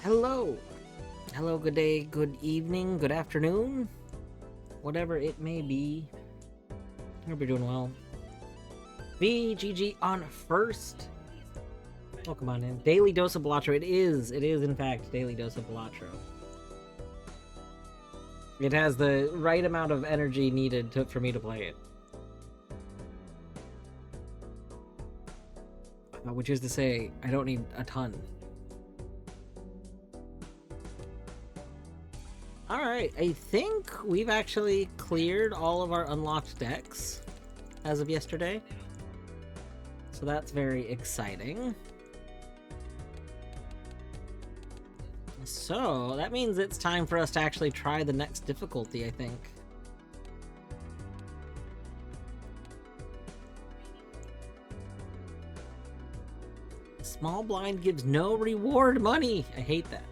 Hello! Hello, good day, good evening, good afternoon, whatever it may be. Hope you're doing well. VGG on first. Welcome on in. Daily Dose of Balatro. It is in fact Daily Dose of Balatro. It has the right amount of energy needed for me to play it. Which is to say, I don't need a ton. Alright, I think we've actually cleared all of our unlocked decks as of yesterday. So that's very exciting. So that means it's time for us to actually try the next difficulty, I think. Small blind gives no reward money. I hate that.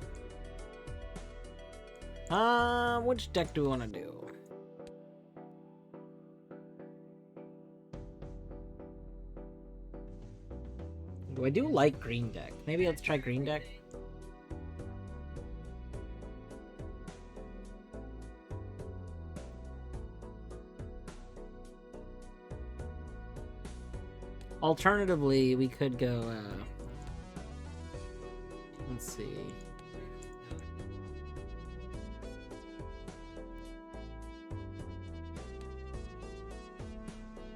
Which deck do we want to do? I do like green deck. Maybe let's try green deck. Alternatively, we could go, let's see.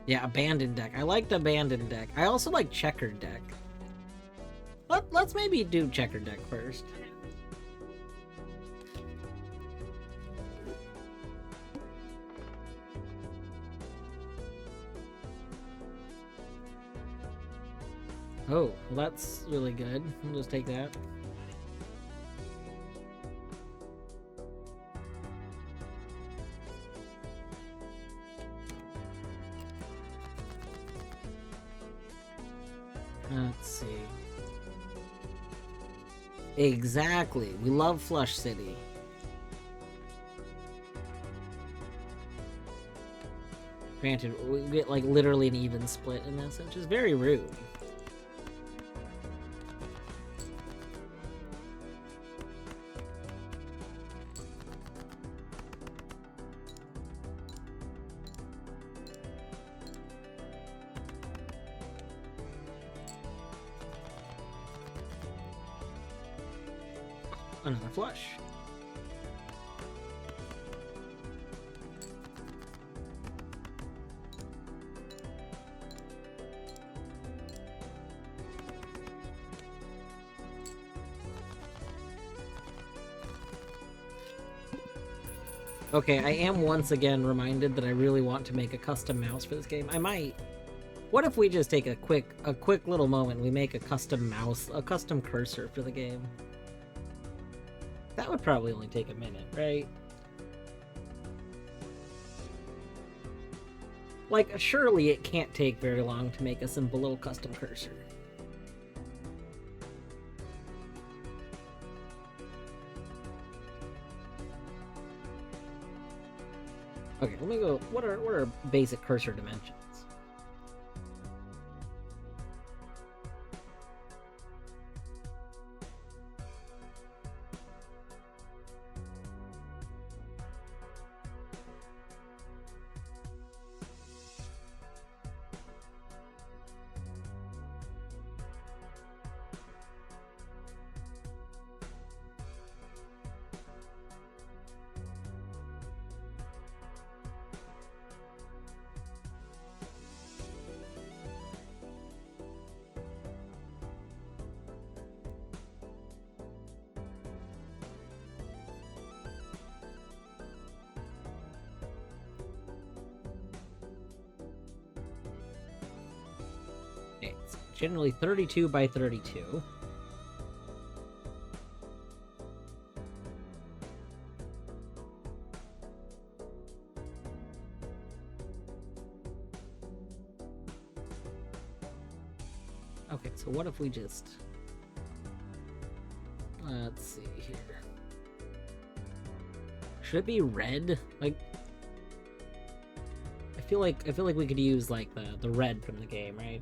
Yeah, abandoned deck. I liked abandoned deck. I also like checkered deck. Let's maybe do checkered deck first. Oh, well that's really good. We'll just take that. Let's see. Exactly. We love Flush City. Granted, we get like literally an even split in this, which is very rude. Another flush. Okay, I am once again reminded that I really want to make a custom mouse for this game. I might. What if we just take a quick little moment and we make a custom mouse, a custom cursor for the game? That would probably only take a minute, right? Like, surely it can't take very long to make a simple little custom cursor. Okay, let me go. What are basic cursor dimensions? It's generally 32 by 32. Okay, so what if we just... Let's see here. Should it be red? Like... I feel like we could use like the red from the game, right?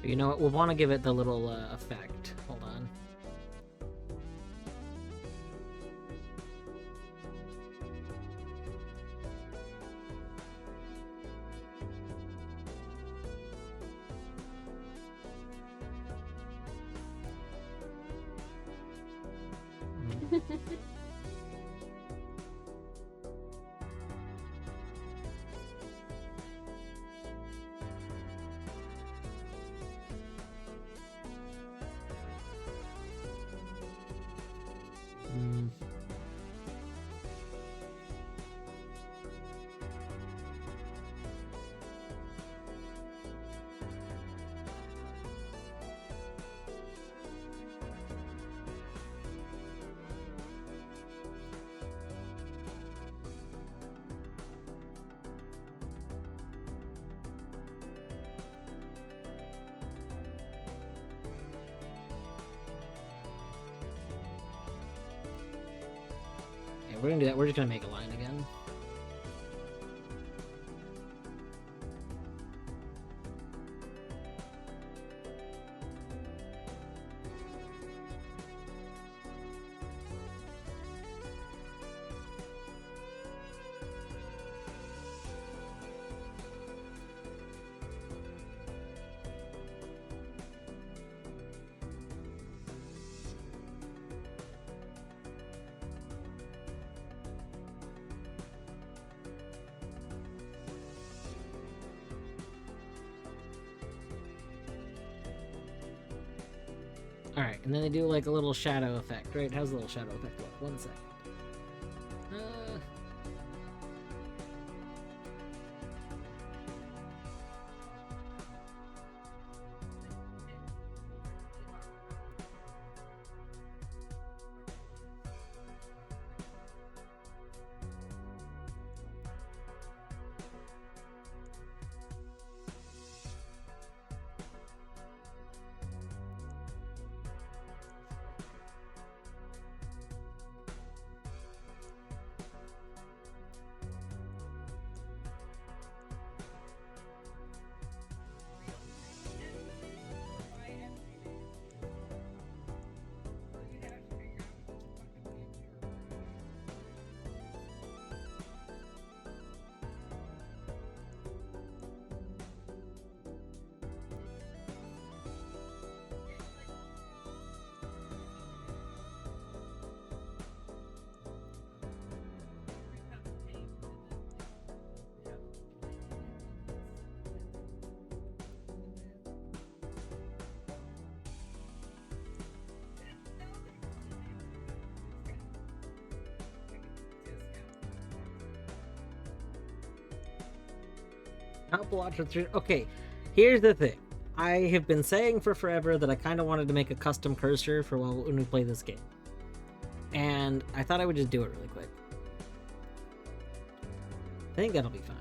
You know what? We'll want to give it the little effect. Hold on. We're gonna do that. We're just gonna make a line again. Alright, and then they do like a little shadow effect, right? How's the little shadow effect look? 1 second. Balatro 3. Okay, here's the thing. I have been saying for forever that I kind of wanted to make a custom cursor for when we play this game. And I thought I would just do it really quick. I think that'll be fine.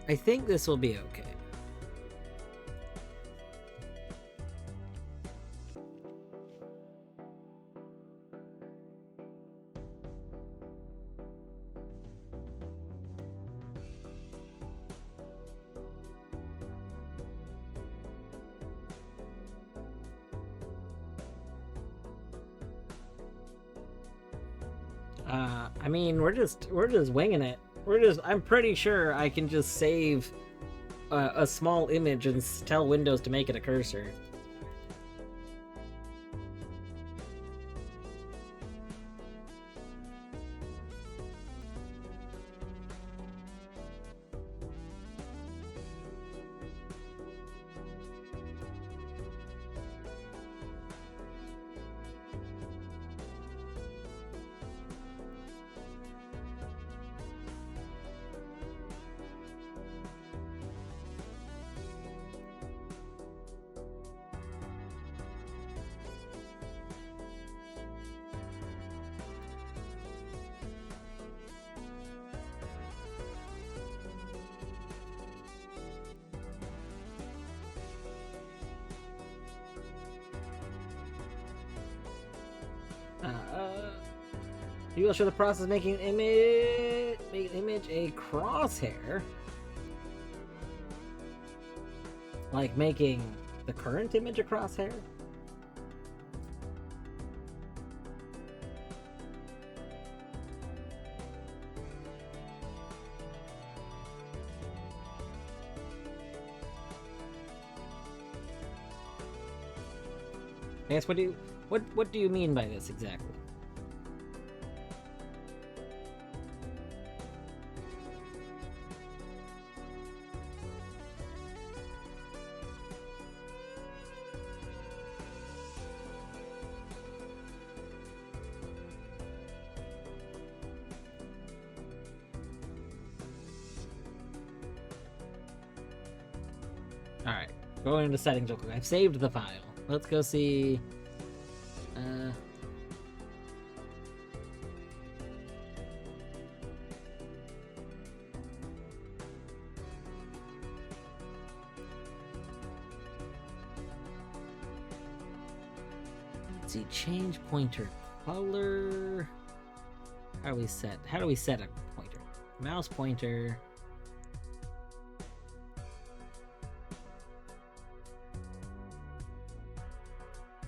I think this will be okay. I mean, we're just winging it. I'm pretty sure I can just save a small image and tell Windows to make it a cursor. You will show the process of making an image a crosshair. Like making the current image a crosshair? Yes, what do you mean by this exactly? Alright, going into settings real quick. I've saved the file. Let's go see... Let's see, change pointer color. How do we set a pointer? Mouse pointer.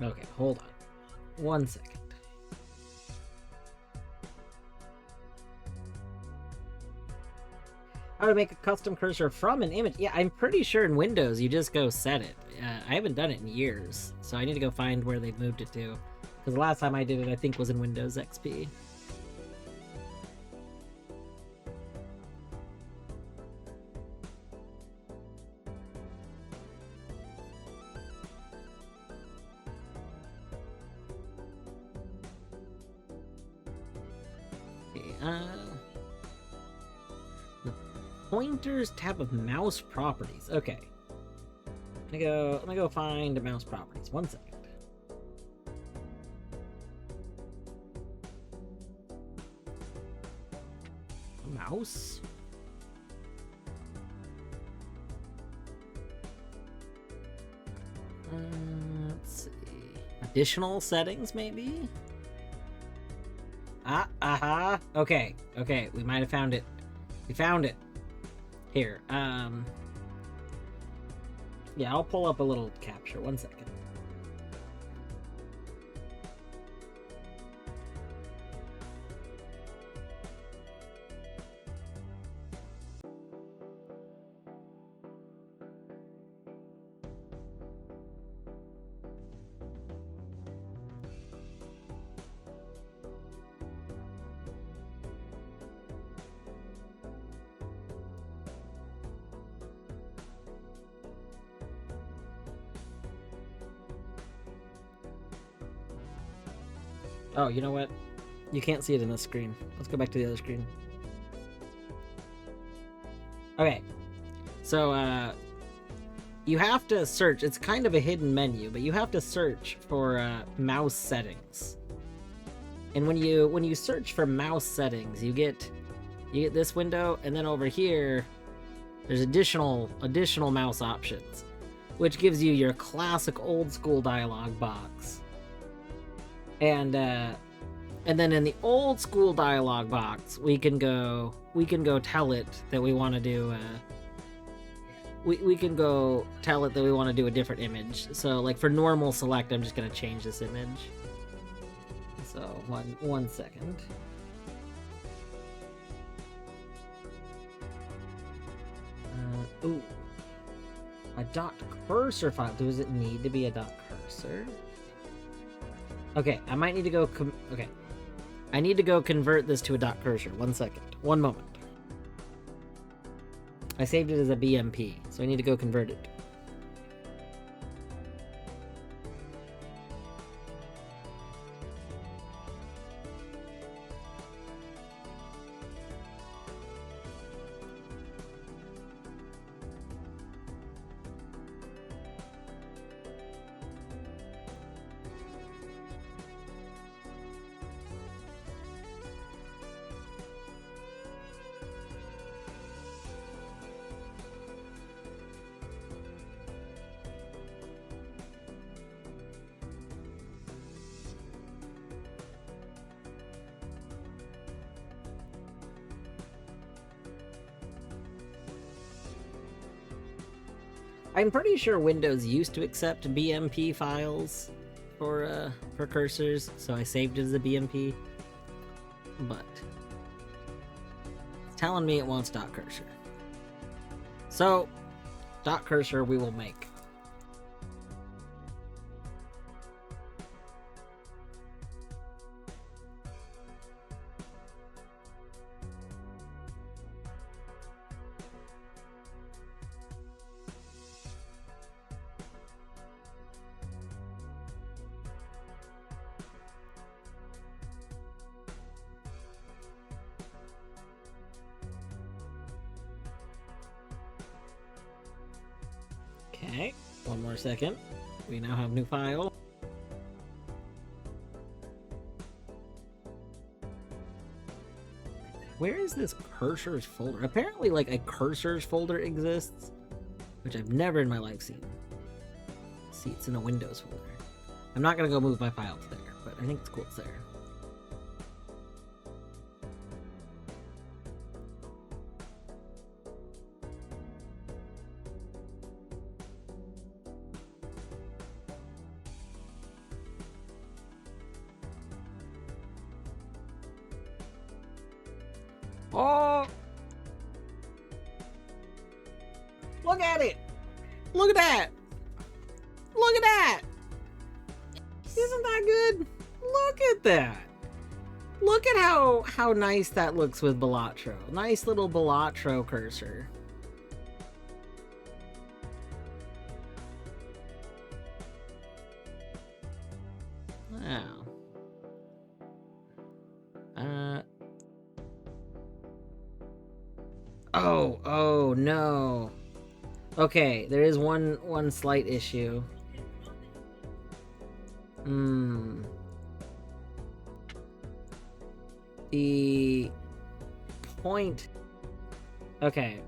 Okay, hold on. 1 second. How to make a custom cursor from an image? Yeah, I'm pretty sure in Windows you just go set it. I haven't done it in years, so I need to go find where they've moved it to. Because the last time I did it, I think, was in Windows XP. The pointers tab of mouse properties. Okay. Let me go find mouse properties. 1 second. Mouse? Let's see. Additional settings, maybe? Aha. Okay. We might have found it. We found it. Here. Yeah, I'll pull up a little capture. 1 second. Oh, you know what? You can't see it in this screen. Let's go back to the other screen. Okay. So, you have to search. It's kind of a hidden menu, but you have to search for mouse settings. And when you search for mouse settings, you get this window, and then over here, there's additional mouse options, which gives you your classic old school dialog box. And then in the old school dialog box, we can go tell it that we want to do we can go tell it that we want to do a different image. So like for normal select, I'm just gonna change this image. So one second. Ooh, a dot cursor file. Does it need to be a dot cursor? Okay, I might need to go. Okay, I need to go convert this to a dot cursor. 1 second. 1 moment. I saved it as a BMP, so I need to go convert it. I'm pretty sure Windows used to accept BMP files for cursors, so I saved it as a BMP. But it's telling me it wants dot cursor. So, dot cursor we will make. Okay, 1 more second. We now have new file. Where is this cursors folder? Apparently, like, a cursors folder exists, which I've never in my life seen. See, it's in a Windows folder. I'm not gonna go move my file to there, but I think it's cool it's there. Oh! Look at it! Look at that! Look at that! Isn't that good? Look at that! Look at how nice that looks with Balatro. Nice little Balatro cursor. Wow. Oh no. Okay, there is one slight issue. The point. Okay.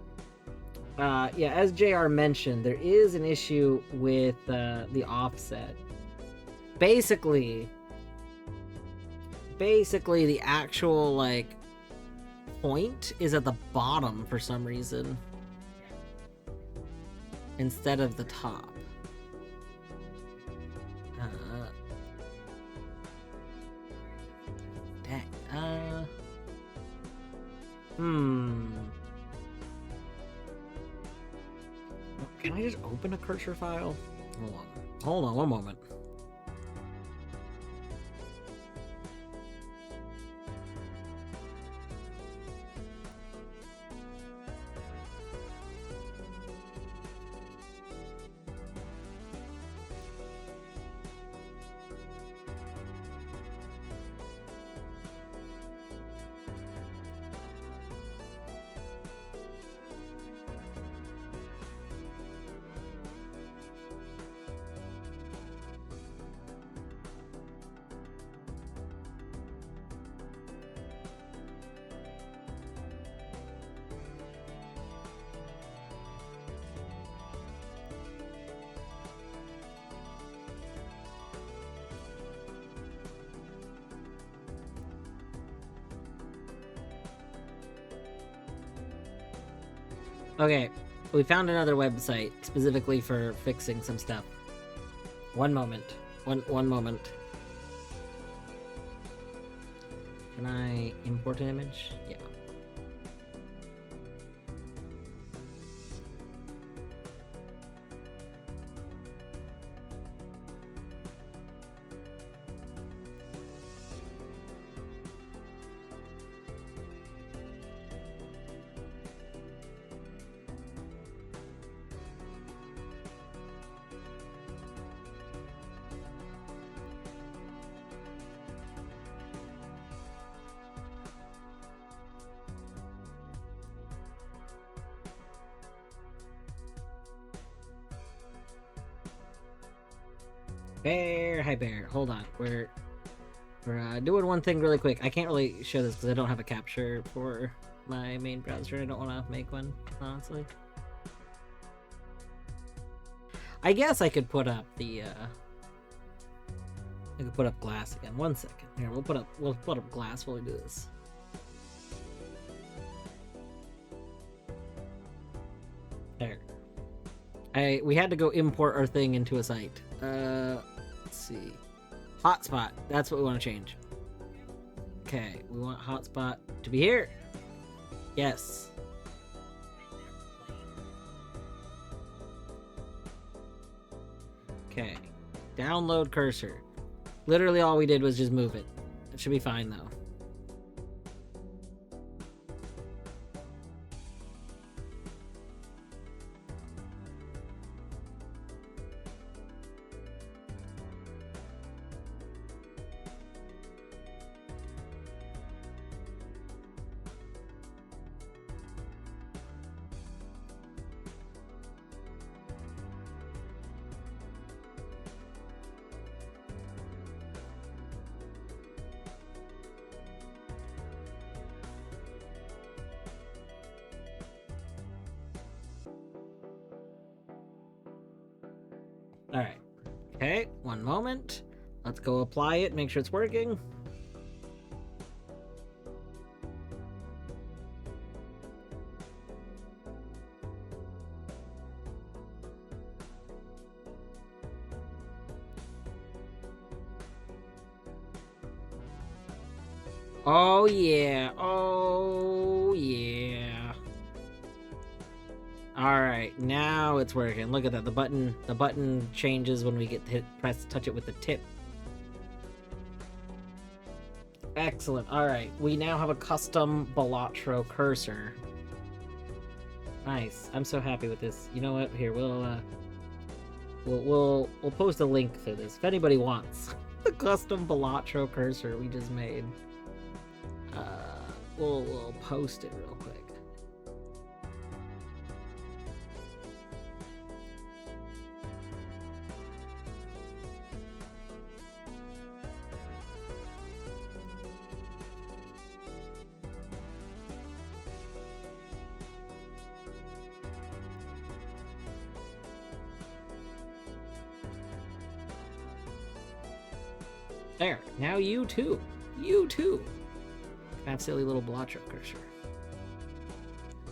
Yeah, as JR mentioned, there is an issue with the offset. Basically, the actual like point is at the bottom for some reason instead of the top. Dang. Can I just open a cursor file? Hold on one moment. Okay, we found another website specifically for fixing some stuff. One moment. One moment. Can I import an image? Yeah. Hi Bear. Hold on. We're doing one thing really quick. I can't really show this because I don't have a capture for my main browser. I don't want to make one, honestly. I guess I could put up the I could put up glass again. 1 second. Here, we'll put up glass while we do this. There. We had to go import our thing into a site. Let's see. Hotspot. That's what we want to change. Okay, we want hotspot to be here. Yes. Okay. Download cursor. Literally all we did was just move it. It should be fine though. Alright. Okay, one moment. Let's go apply it, make sure it's working. Oh yeah. Oh yeah. Alright, now it's working. Look at that. The button changes when we get to touch it with the tip. Excellent. Alright, we now have a custom Balatro cursor. Nice. I'm so happy with this. You know what? Here, we'll post a link to this if anybody wants the custom Balatro cursor we just made. We'll post it real quick. There. Now you too. You too. Have silly little Balatro cursor.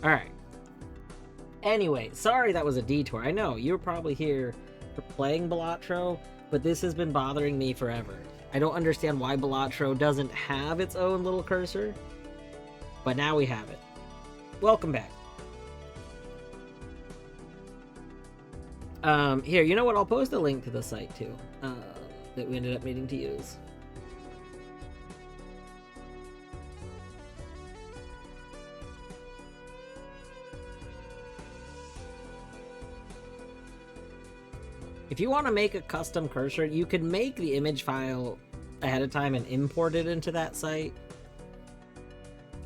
Alright. Anyway, sorry that was a detour. I know, you were probably here for playing Balatro, but this has been bothering me forever. I don't understand why Balatro doesn't have its own little cursor, but now we have it. Welcome back. Here, you know what? I'll post a link to the site too, that we ended up needing to use. If you want to make a custom cursor, you can make the image file ahead of time and import it into that site.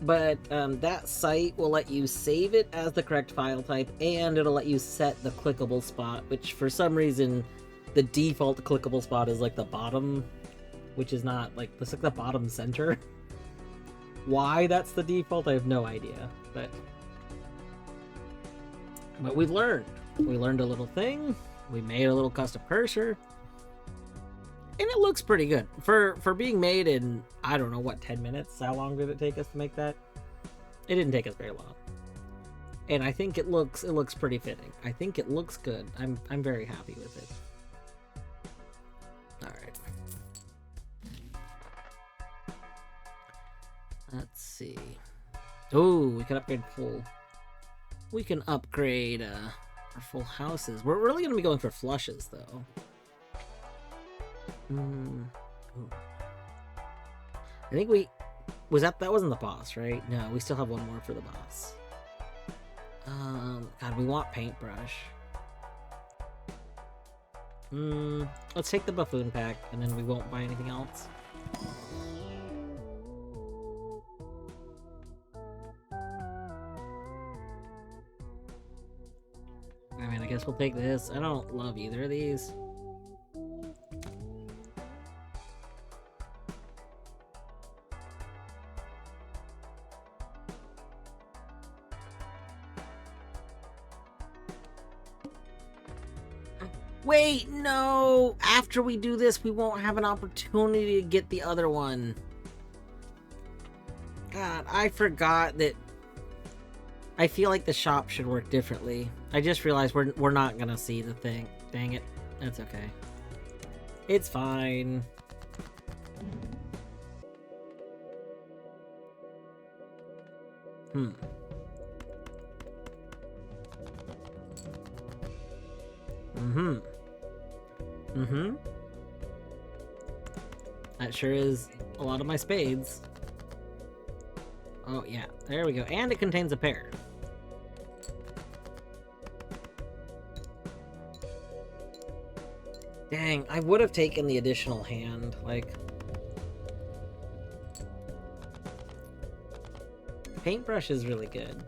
But that site will let you save it as the correct file type, and it'll let you set the clickable spot, which for some reason the default clickable spot is like the bottom, which is not like, it's like the bottom center. Why that's the default, I have no idea. But we've learned. We learned a little thing. We made a little custom cursor. And it looks pretty good. For being made in, I don't know, what, 10 minutes? How long did it take us to make that? It didn't take us very long. And I think it looks pretty fitting. I think it looks good. I'm very happy with it. Alright. Let's see. Oh, we can upgrade full. We can upgrade our full houses. We're really gonna be going for flushes though. I think that wasn't the boss, right? No, we still have one more for the boss. God, we want paintbrush. Let's take the buffoon pack, and then we won't buy anything else. I mean, I guess we'll take this. I don't love either of these. Wait, no! After we do this, we won't have an opportunity to get the other one. God, I forgot that. I feel like the shop should work differently. I just realized we're not gonna see the thing. Dang it. That's okay. It's fine. That sure is a lot of my spades. Oh yeah, there we go. And it contains a pair. Dang, I would have taken the additional hand, like... Paintbrush is really good.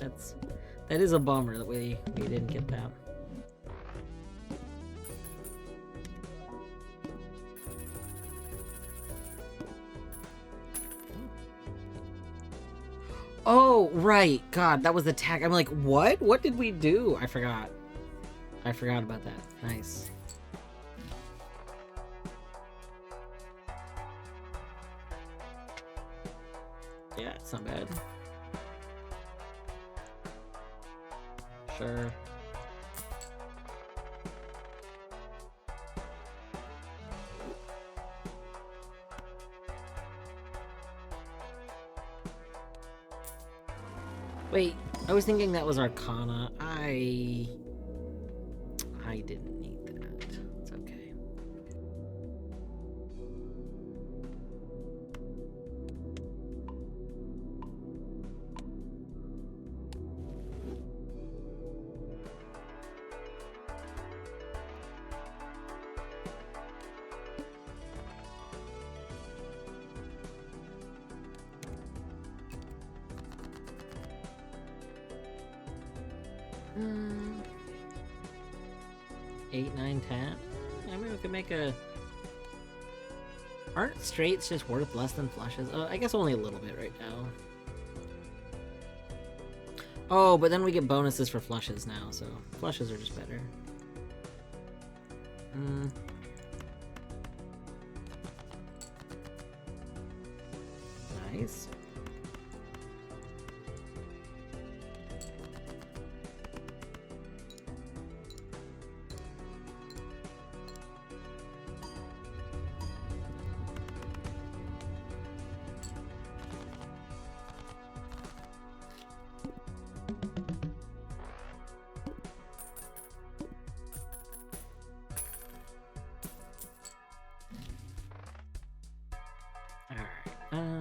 That is a bummer that we didn't get that. Oh, right. God, that was the tag. I'm like, what? What did we do? I forgot. I forgot about that. Nice. Yeah, it's not bad. Sure. Wait, I was thinking that was Arcana. I didn't need that. It's okay. Hmm. 8, 9, 10? I mean, we could make a... Aren't straights just worth less than flushes? I guess only a little bit right now. Oh, but then we get bonuses for flushes now, so flushes are just better. Nice.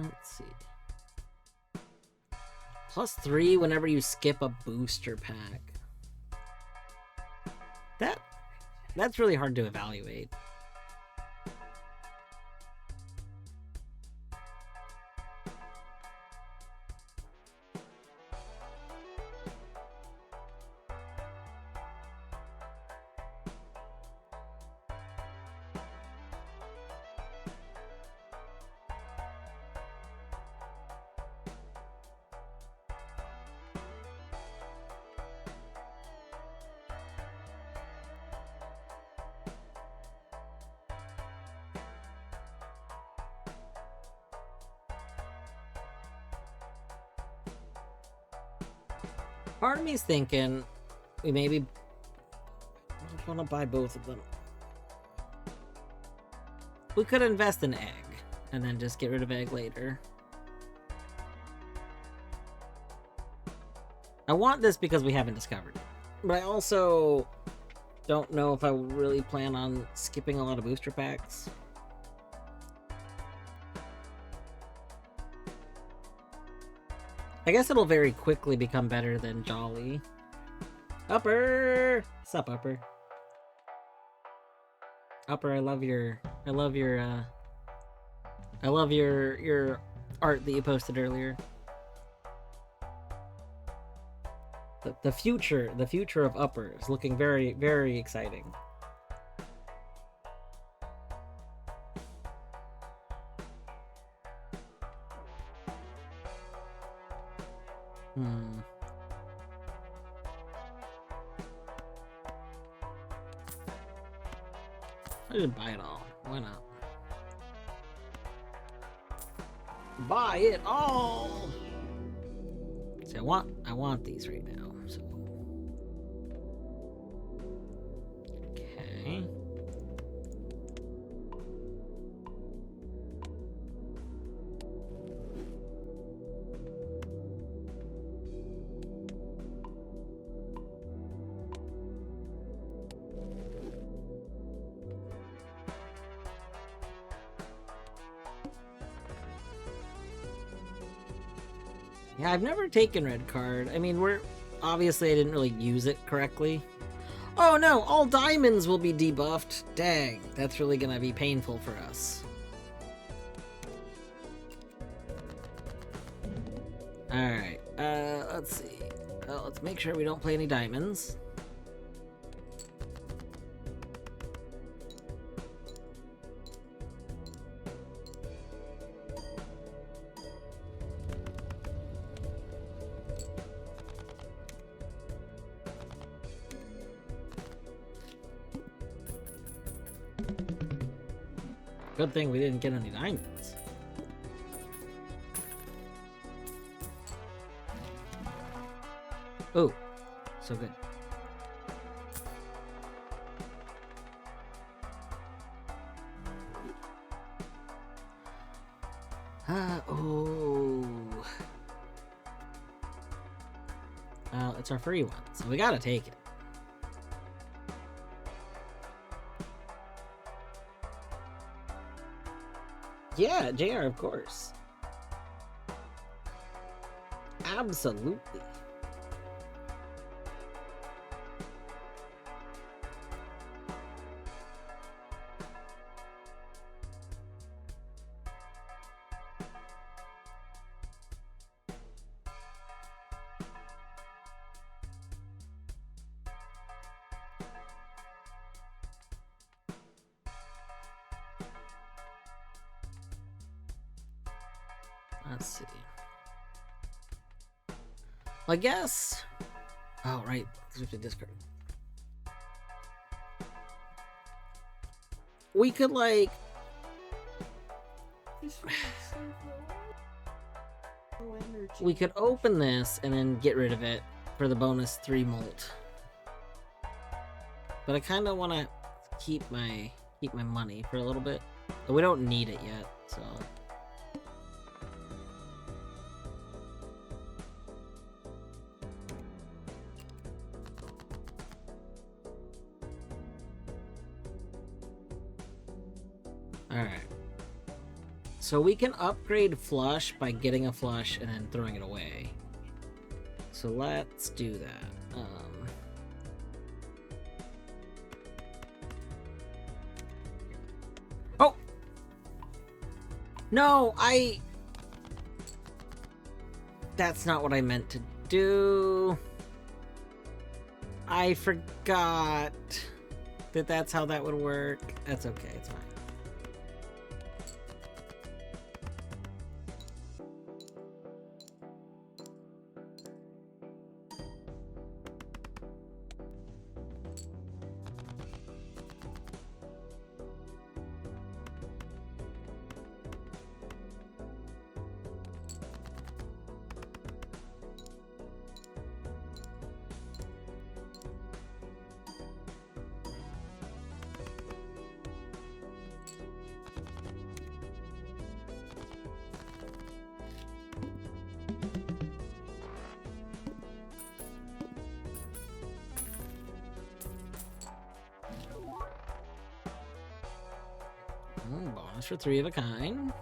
Let's see. +3 whenever you skip a booster pack. That's really hard to evaluate. Part of me's thinking we maybe want to buy both of them. We could invest in egg and then just get rid of egg later. I want this because we haven't discovered it, but I also don't know if I really plan on skipping a lot of booster packs. I guess it'll very quickly become better than Jolly. Upper! Sup, Upper? Upper, I love your art that you posted earlier. The future of Upper is looking very, very exciting. I didn't buy it all. Why not? Buy it all! See, I want these right now, so. Okay. Yeah, I've never taken red card. I mean, obviously I didn't really use it correctly. Oh no, all diamonds will be debuffed. Dang, that's really gonna be painful for us. Alright, let's see. Well, let's make sure we don't play any diamonds. Good thing we didn't get any diamonds. Oh, so good. Oh. Well, it's our free one, so we gotta take it. Yeah, JR, of course. Absolutely. Let's see. I guess. Oh, right. Because we have to discard. We could, like. we could open this and then get rid of it for the bonus 3 molt. But I kind of want to keep my money for a little bit. But we don't need it yet, so. Alright. So we can upgrade flush by getting a flush and then throwing it away. So let's do that. Oh! No, That's not what I meant to do. I forgot that that's how that would work. That's okay, it's fine. Bonus for 3 of a kind.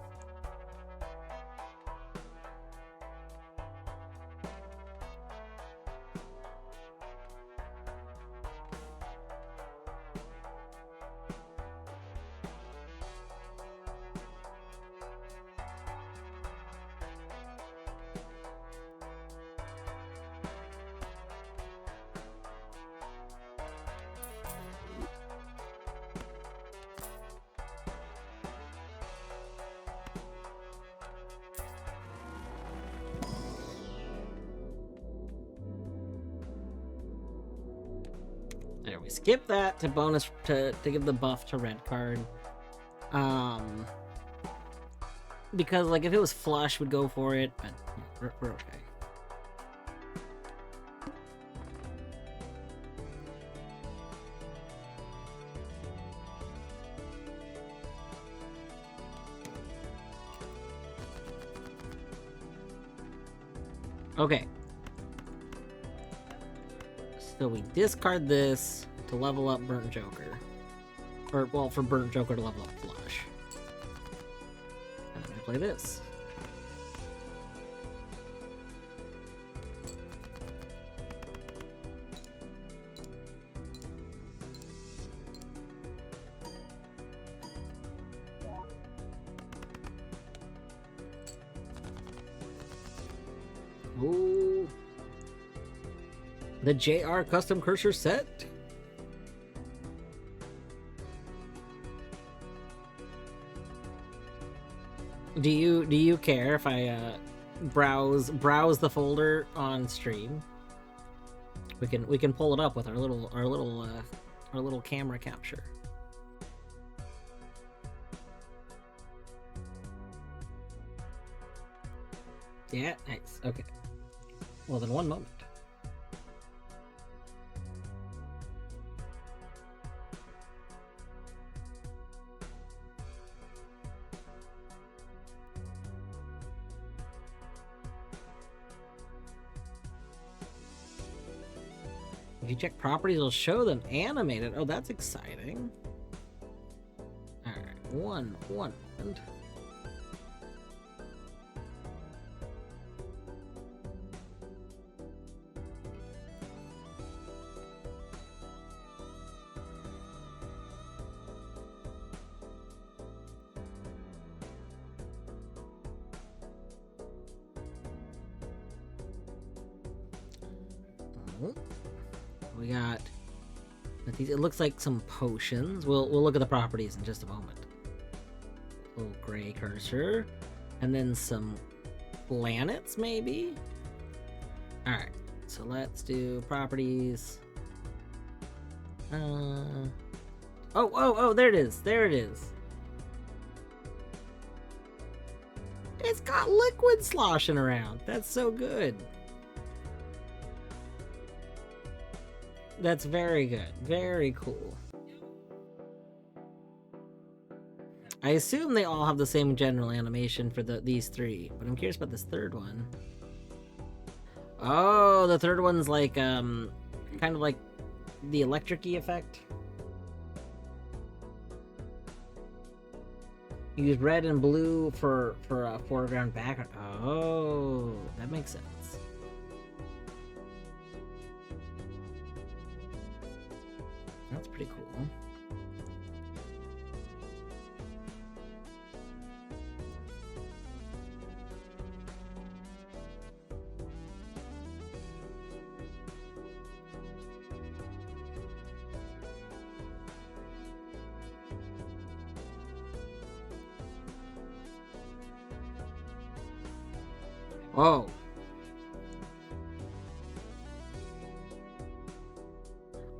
There, we skip that to bonus to give the buff to red card. Because like if it was flush, we'd go for it, but we're okay. Okay. So we discard this to level up Burnt Joker. Or, well, for Burnt Joker to level up Flush. And then we play this. Ooh. The JR custom cursor set. Do you care if I browse the folder on stream? We can pull it up with our little camera capture. Yeah, nice. Okay. Well, then one moment. If you check properties, it'll show them animated. Oh, that's exciting. Alright, one moment. We got these. It looks like some potions. We'll look at the properties in just a moment. Little gray cursor, and then some planets, maybe. All right, so let's do properties. Oh! There it is. There it is. just got liquid sloshing around. That's so good. That's very good. Very cool. I assume they all have the same general animation for these three, but I'm curious about this third one. Oh, the third one's like, kind of like the electric-y effect. Use red and blue for a foreground background. Oh, that makes sense. That's pretty cool. Whoa.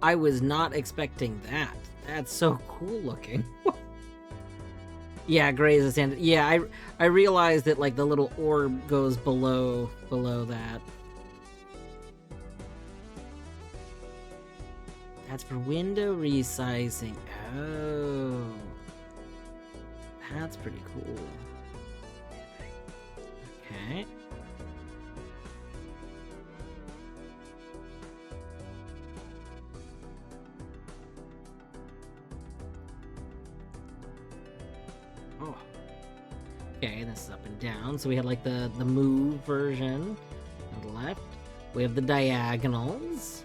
I was not expecting that. That's so cool looking. Yeah, gray is a standard. Yeah, I realized that like the little orb goes below that. That's for window resizing. Oh. That's pretty cool. Okay. Oh. Okay, this is up and down. So we had like the move version on the left. We have the diagonals.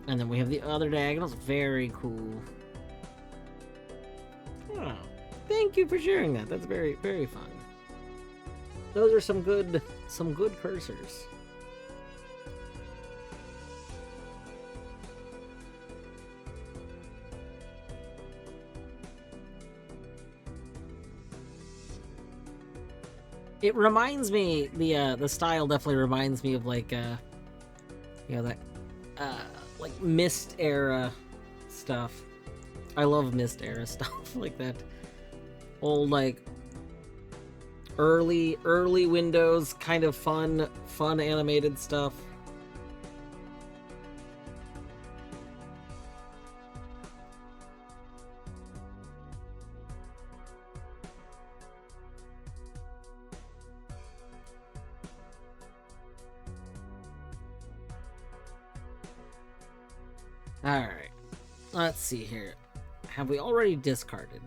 And then we have the other diagonals. Very cool. Oh, thank you for sharing that. That's very, very fun. Those are some good cursors. It reminds me, the style definitely reminds me of like, you know, that, like Mist era stuff. I love Mist era stuff like that. Old like early Windows kind of fun animated stuff. Alright, let's see here. Have we already discarded?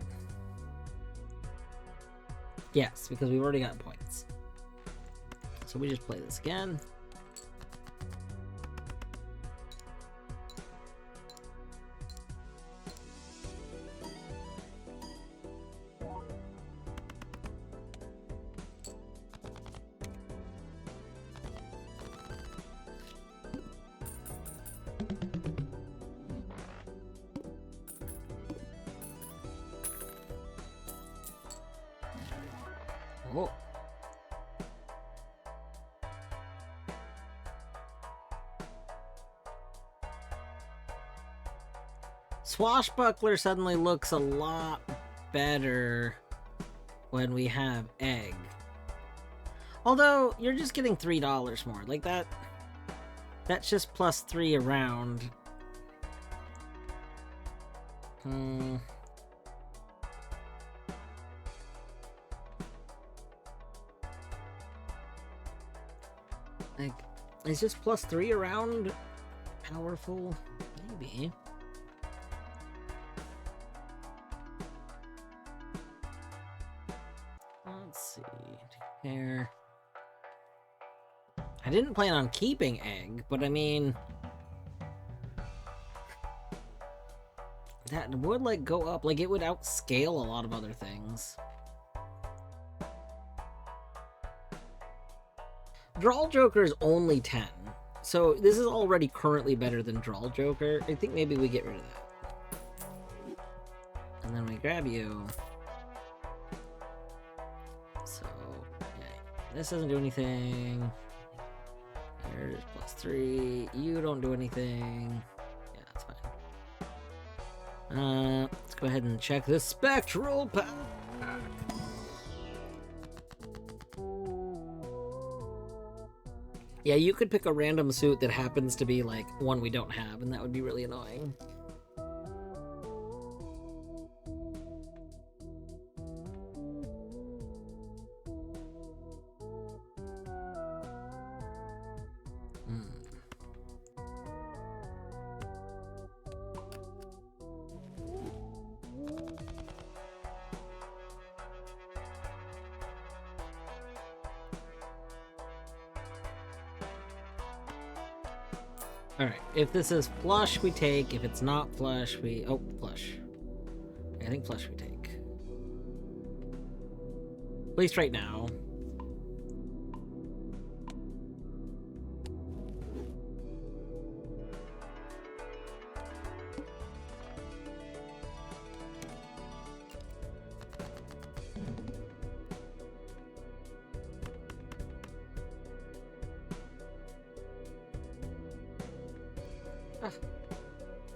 Yes, because we've already got points. So we just play this again. Oh. Swashbuckler suddenly looks a lot better when we have egg. Although, you're just getting $3 more. Like that's just plus 3 around. Like, is just plus 3 around powerful? Maybe. Let's see. There. I didn't plan on keeping egg, but I mean, that would like go up. Like it would outscale a lot of other things. Drawl Joker is only 10, so this is already currently better than Drawl Joker. I think maybe we get rid of that. And then we grab you. So, yeah, this doesn't do anything. Here's plus 3. You don't do anything. Yeah, that's fine. Let's go ahead and check this spectral pack. Yeah, you could pick a random suit that happens to be like one we don't have, and that would be really annoying. Alright, if this is flush, we take. If it's not flush, we... Oh, flush. I think flush we take. At least right now.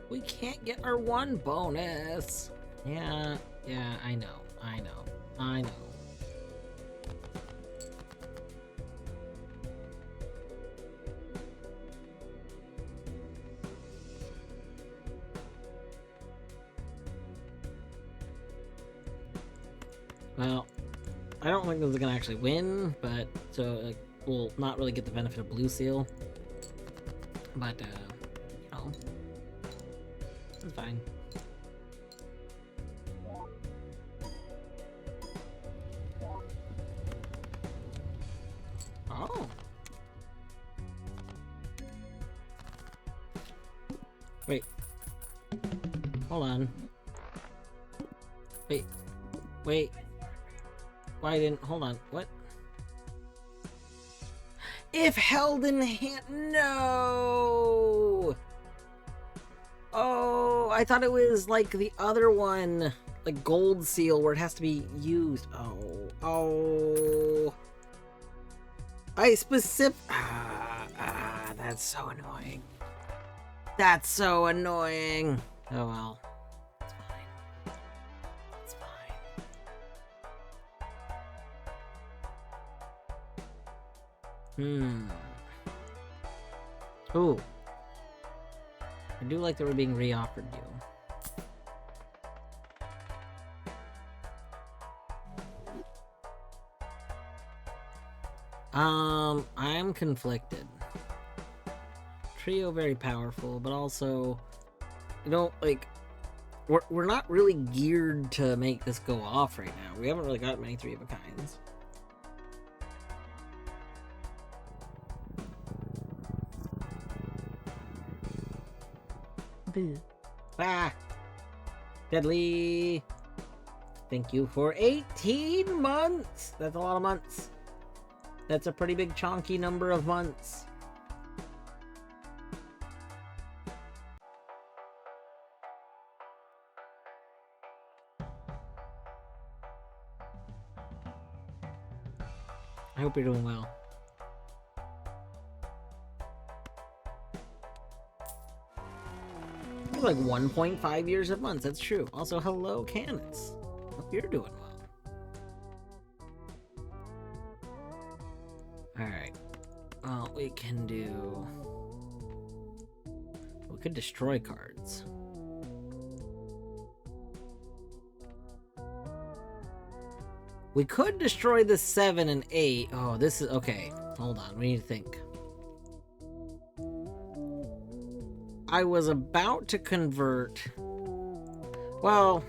We can't get our one bonus. Yeah, I know. Well, I don't think this is gonna actually win, but so we'll not really get the benefit of blue seal. But you know, it's fine. Oh. Wait. Hold on. Wait. Why didn't... Hold on. What? If held in hand... No! Oh, I thought it was like the other one. Like gold seal where it has to be used. Oh. I specific... that's so annoying. That's so annoying. Oh well. It's fine. It's fine. Ooh. I do like that we're being re-offered you. I'm conflicted. Trio very powerful, but also, you know, like, we're not really geared to make this go off right now. We haven't really got many 3-of-a-kinds. Ah! Deadly! Thank you for 18 months! That's a lot of months. That's a pretty big chonky number of months. I hope you're doing well. Like 1.5 years of months, that's true. Also, hello, Canis. Hope you're doing well. Alright. Well, we can do... We could destroy cards. We could destroy the 7 and 8. Oh, this is... Okay, hold on. We need to think. I was about to convert... Well...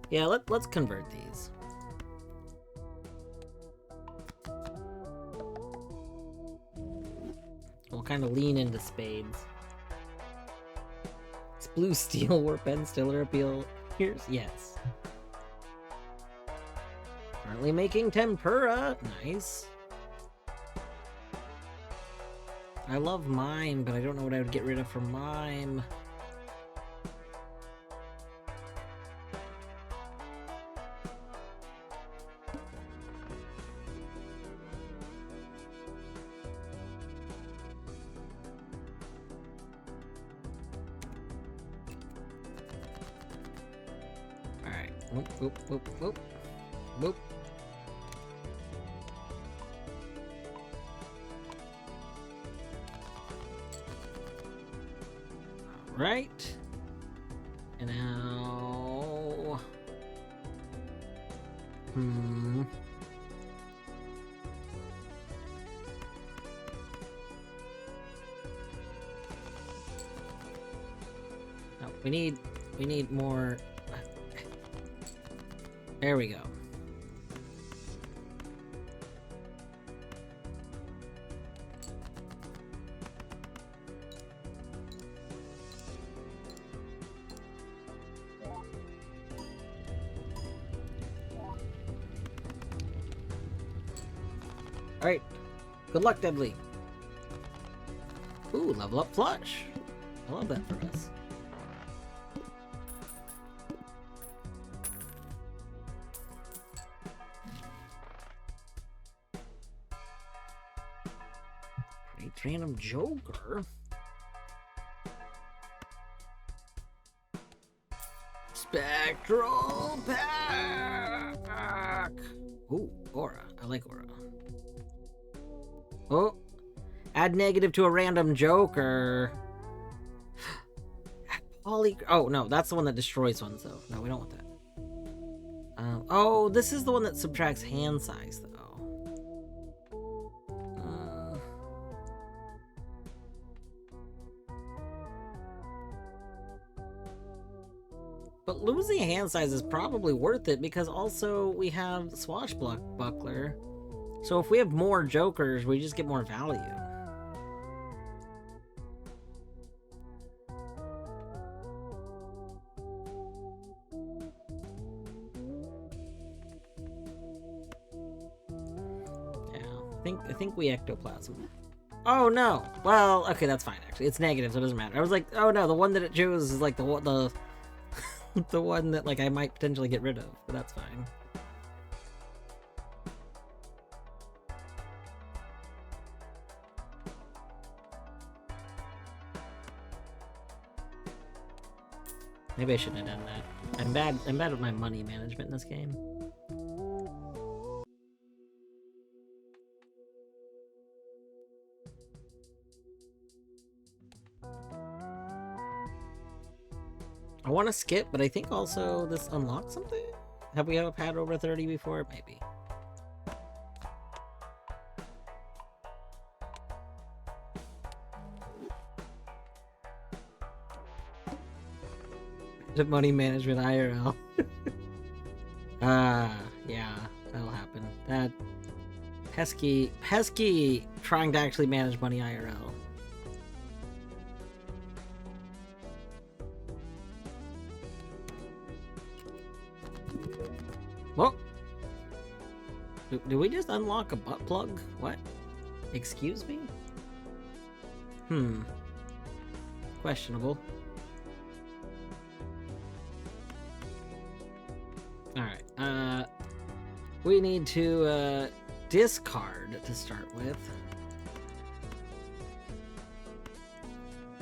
Yeah, let's convert these. We'll kind of lean into spades. Is blue steel or pen stiller appeal? Here's yes. Currently making tempura. Nice. I love mime, but I don't know what I would get rid of for mime. Whoop, whoop, whoop, whoop. Whoop. Right. And now... No, we need more... There we go. Alright. Good luck, Deadly. Ooh, level up flush. I love that for us. Great random Joker. Spectral Pack! Ooh, Aura. I like Aura. Oh, add negative to a random Joker. Oh, no, that's the one that destroys ones, though. No, we don't want that. Oh, this is the one that subtracts hand size, though. But losing hand size is probably worth it because also we have Swashbuckler. So if we have more Jokers, we just get more value. Yeah, I think we ectoplasm. Oh no! Well, okay, that's fine actually. It's negative, so it doesn't matter. I was like, oh no, the one that it chose is like the the one that like I might potentially get rid of, but that's fine. Maybe I shouldn't have done that. I'm bad at my money management in this game. I want to skip, but I think also this unlocks something? Have we ever had over 30 before? Maybe. The money management IRL. Yeah, that'll happen. That pesky trying to actually manage money IRL. Whoa! Do we just unlock a butt plug? What? Excuse me? Questionable. Alright, we need to, discard to start with.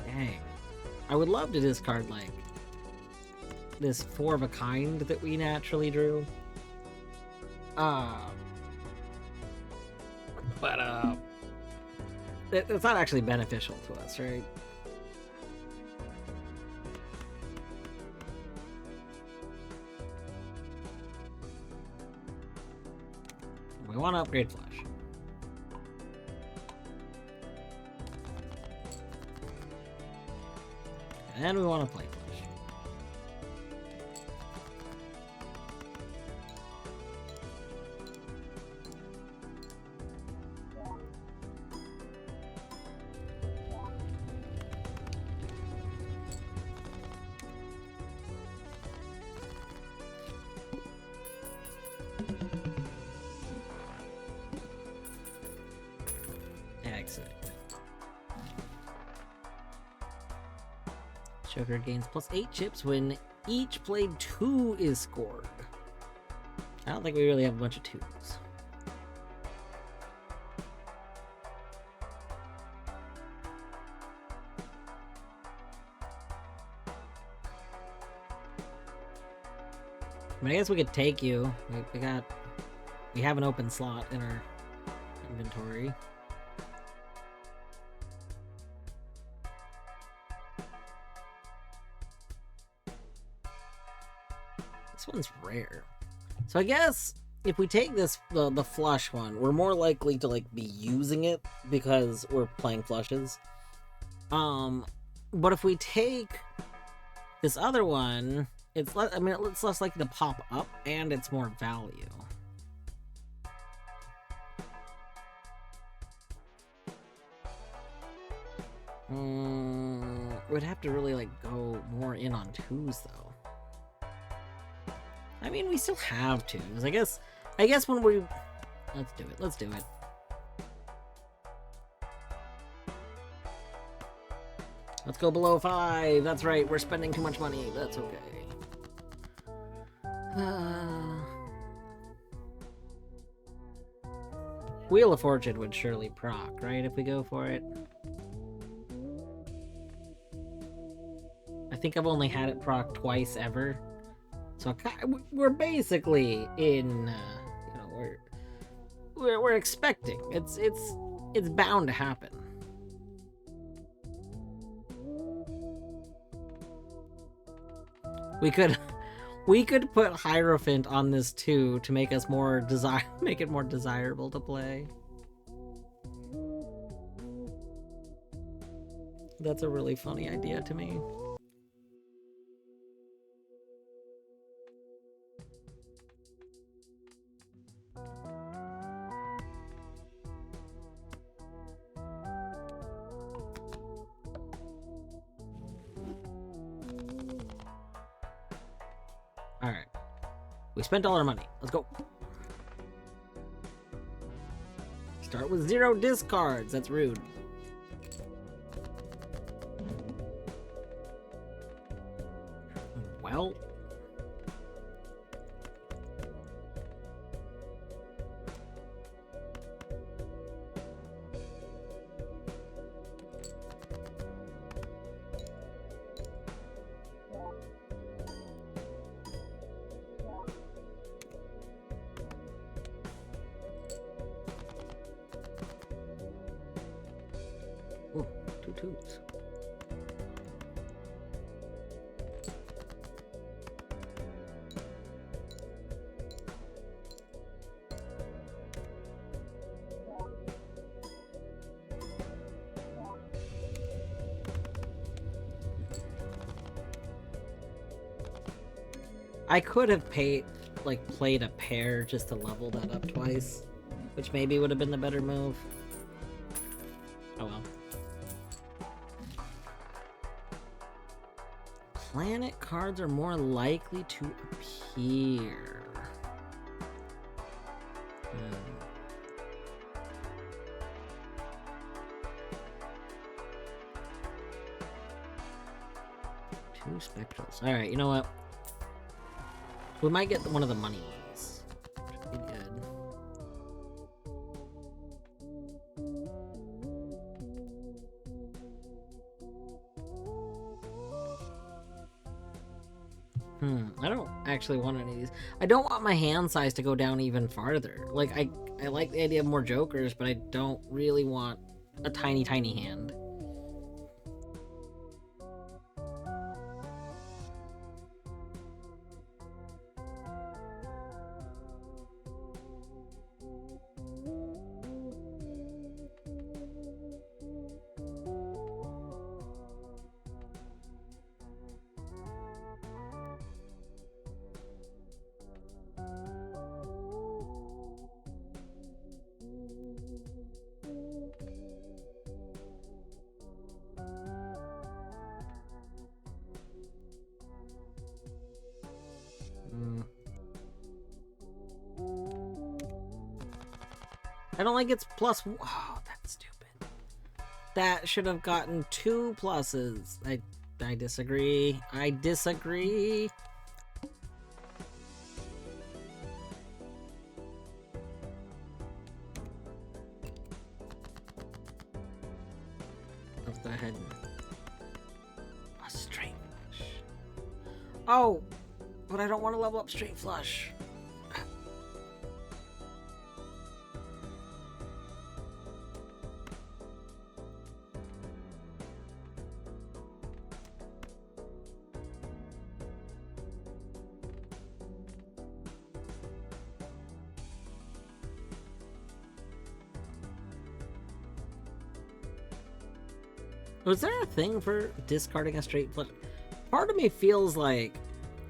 Dang. I would love to discard, like, this 4 of a kind that we naturally drew. But, it's not actually beneficial to us, right? We want to upgrade Flash. And we want to play Flash. Excellent. Joker gains +8 chips when each played 2 is scored. I don't think we really have a bunch of 2s. I mean, I guess we could take you. We have an open slot in our inventory. This one's rare. So I guess if we take this, the flush one, we're more likely to like be using it because we're playing flushes. But if we take this other one, it's less likely to pop up and it's more value. We'd have to really like go more in on twos though. I mean, we still have twos. I guess when we... Let's do it. Let's go below 5. That's right, we're spending too much money. That's okay. Wheel of Fortune would surely proc, right, if we go for it? I think I've only had it proc twice ever. So we're basically in, we're expecting. It's bound to happen. We could put Hierophant on this too to make us make it more desirable to play. That's a really funny idea to me. Alright. We spent all our money. Let's go. Start with 0 discards. That's rude. Well. Ooh, 2 toots. I could have played a pair just to level that up twice, which maybe would have been the better move. Oh well. Planet cards are more likely to appear. Two spectrals. Alright, you know what? We might get one of the money ones. Should be good. I don't actually want any of these. I don't want my hand size to go down even farther. Like, I like the idea of more jokers, but I don't really want a tiny, tiny hand. I don't like its plus. Oh, that's stupid. That should have gotten 2 pluses. I disagree. I disagree. Let's go ahead and... A straight flush. Oh! But I don't want to level up straight flush. Was there a thing for discarding a straight flush? Part of me feels like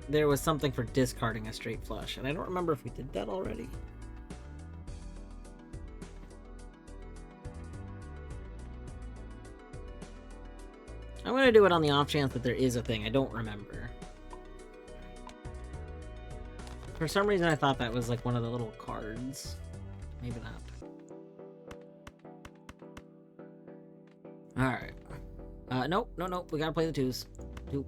there was something for discarding a straight flush, and I don't remember if we did that already. I'm gonna do it on the off chance that there is a thing. I don't remember. For some reason I thought that was like one of the little cards. Maybe not. Alright. Nope, no, we gotta play the twos. Two.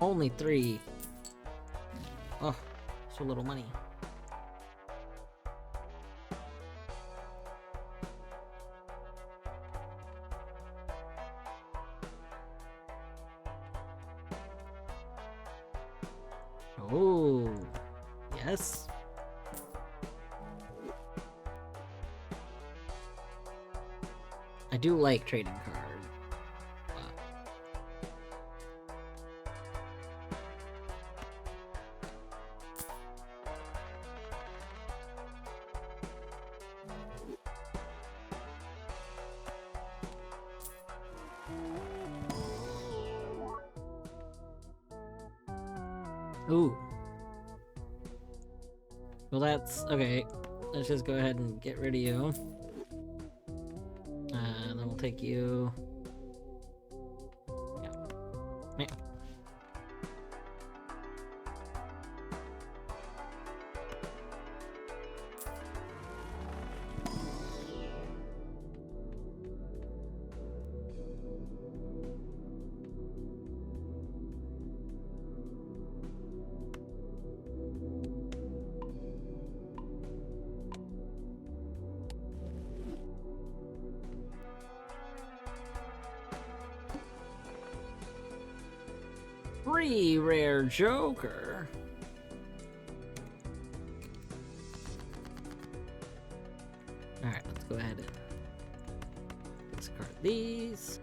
Only 3. Oh, so little money. Oh, yes. I do like trading cards. Ooh. Well, that's okay. Let's just go ahead and get rid of you. And then we'll take you. Yeah. Meh. Free rare Joker. Alright, let's go ahead and discard these.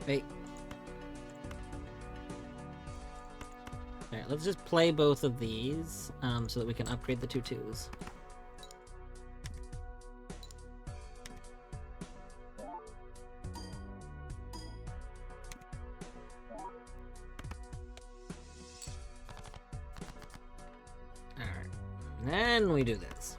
Wait. Alright, let's just play both of these, so that we can upgrade the 2/2s. Alright, then we do this.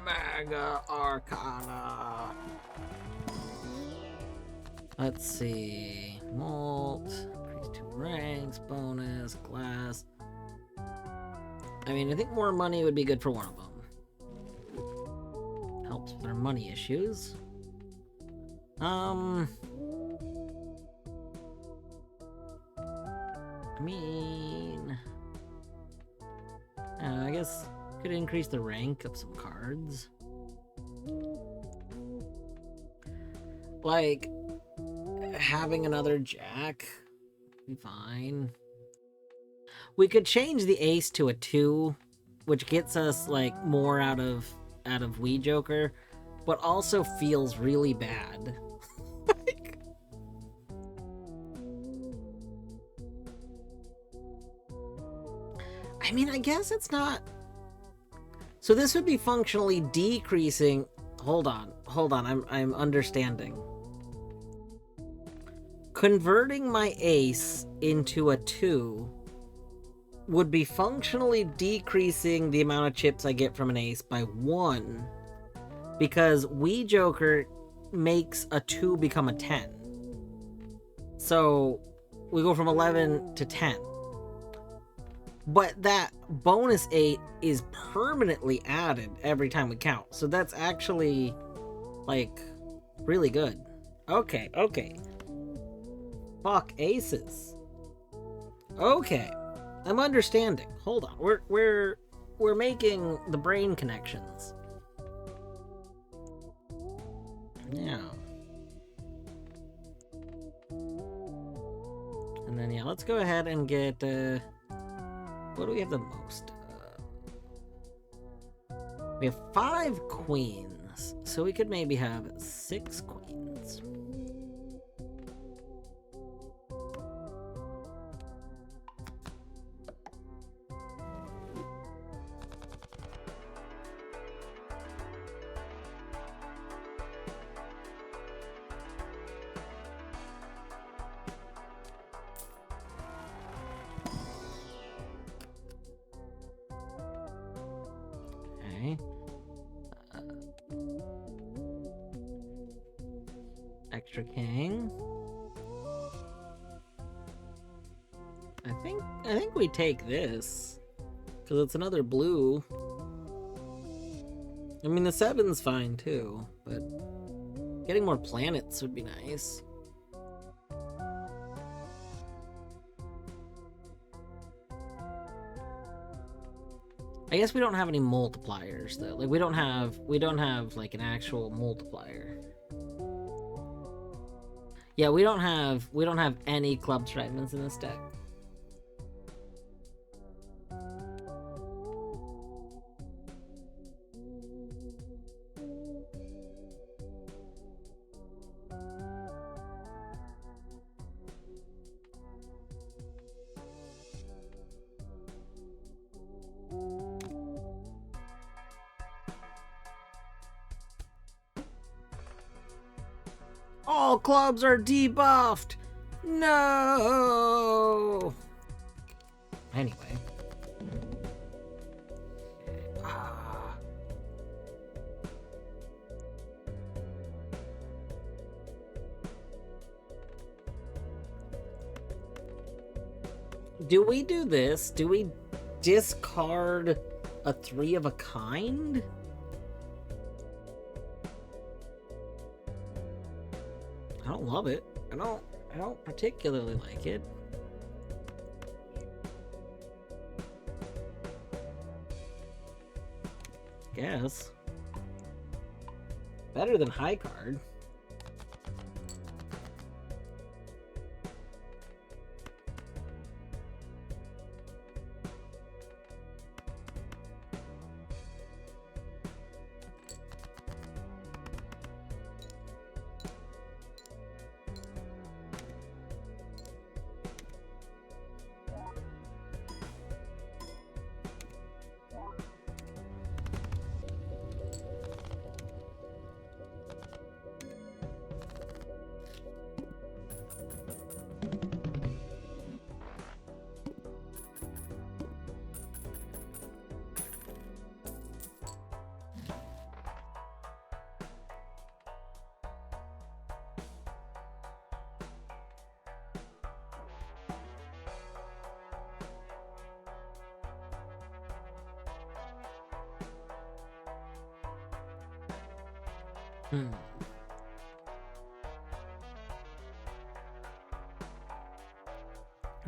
Mega Arcana. Let's see. Molt. Increase 2 ranks. Bonus. Glass. I mean, I think more money would be good for one of them. Helps with our money issues. I mean... I guess could increase the rank of some cards. Like, having another Jack Be fine. We could change the ace to a 2, which gets us like more out of Wee Joker, but also feels really bad. I mean, I guess it's not. So this would be functionally decreasing. Hold on. I'm understanding. Converting my ace into a 2 would be functionally decreasing the amount of chips I get from an ace by 1, because Wee Joker makes a 2 become a 10. So we go from 11 to 10. But that bonus 8 is permanently added every time we count. So that's actually, like, really good. Okay. Fuck aces. Okay. I'm understanding. Hold on. We're making the brain connections. Yeah. And then, yeah, let's go ahead and get, what do we have the most? We have 5 queens, so we could maybe have 6 queens. Extra king. I think we take this, because it's another blue. I mean, the 7's fine too, but getting more planets would be nice. I guess we don't have any multipliers though. Like we don't have like an actual multiplier. Yeah, we don't have any club fragments in this deck. All clubs are debuffed! No! Anyway. Do we do this? Do we discard a 3 of a kind? I don't love it. I don't particularly like it. Guess. Better than high card.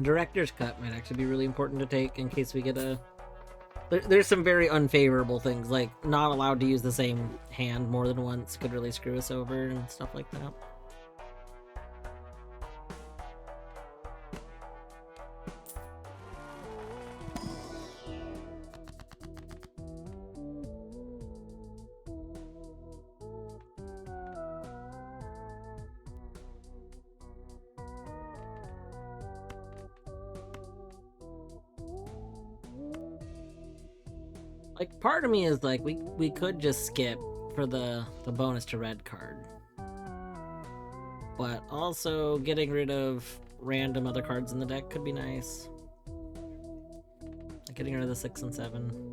Director's cut might actually be really important to take in case we get a... There's some very unfavorable things, like not allowed to use the same hand more than once could really screw us over and stuff like that. Like, part of me is like, we could just skip for the bonus to red card. But also, getting rid of random other cards in the deck could be nice. Like getting rid of the 6 and 7.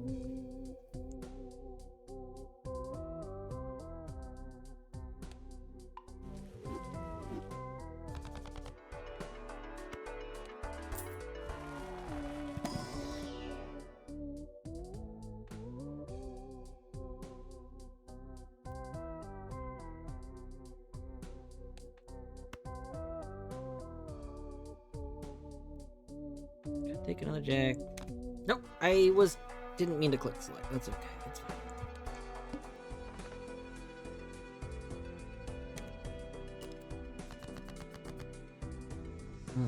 Take another jack. Nope, didn't mean to click select. That's okay. That's fine. Hmm.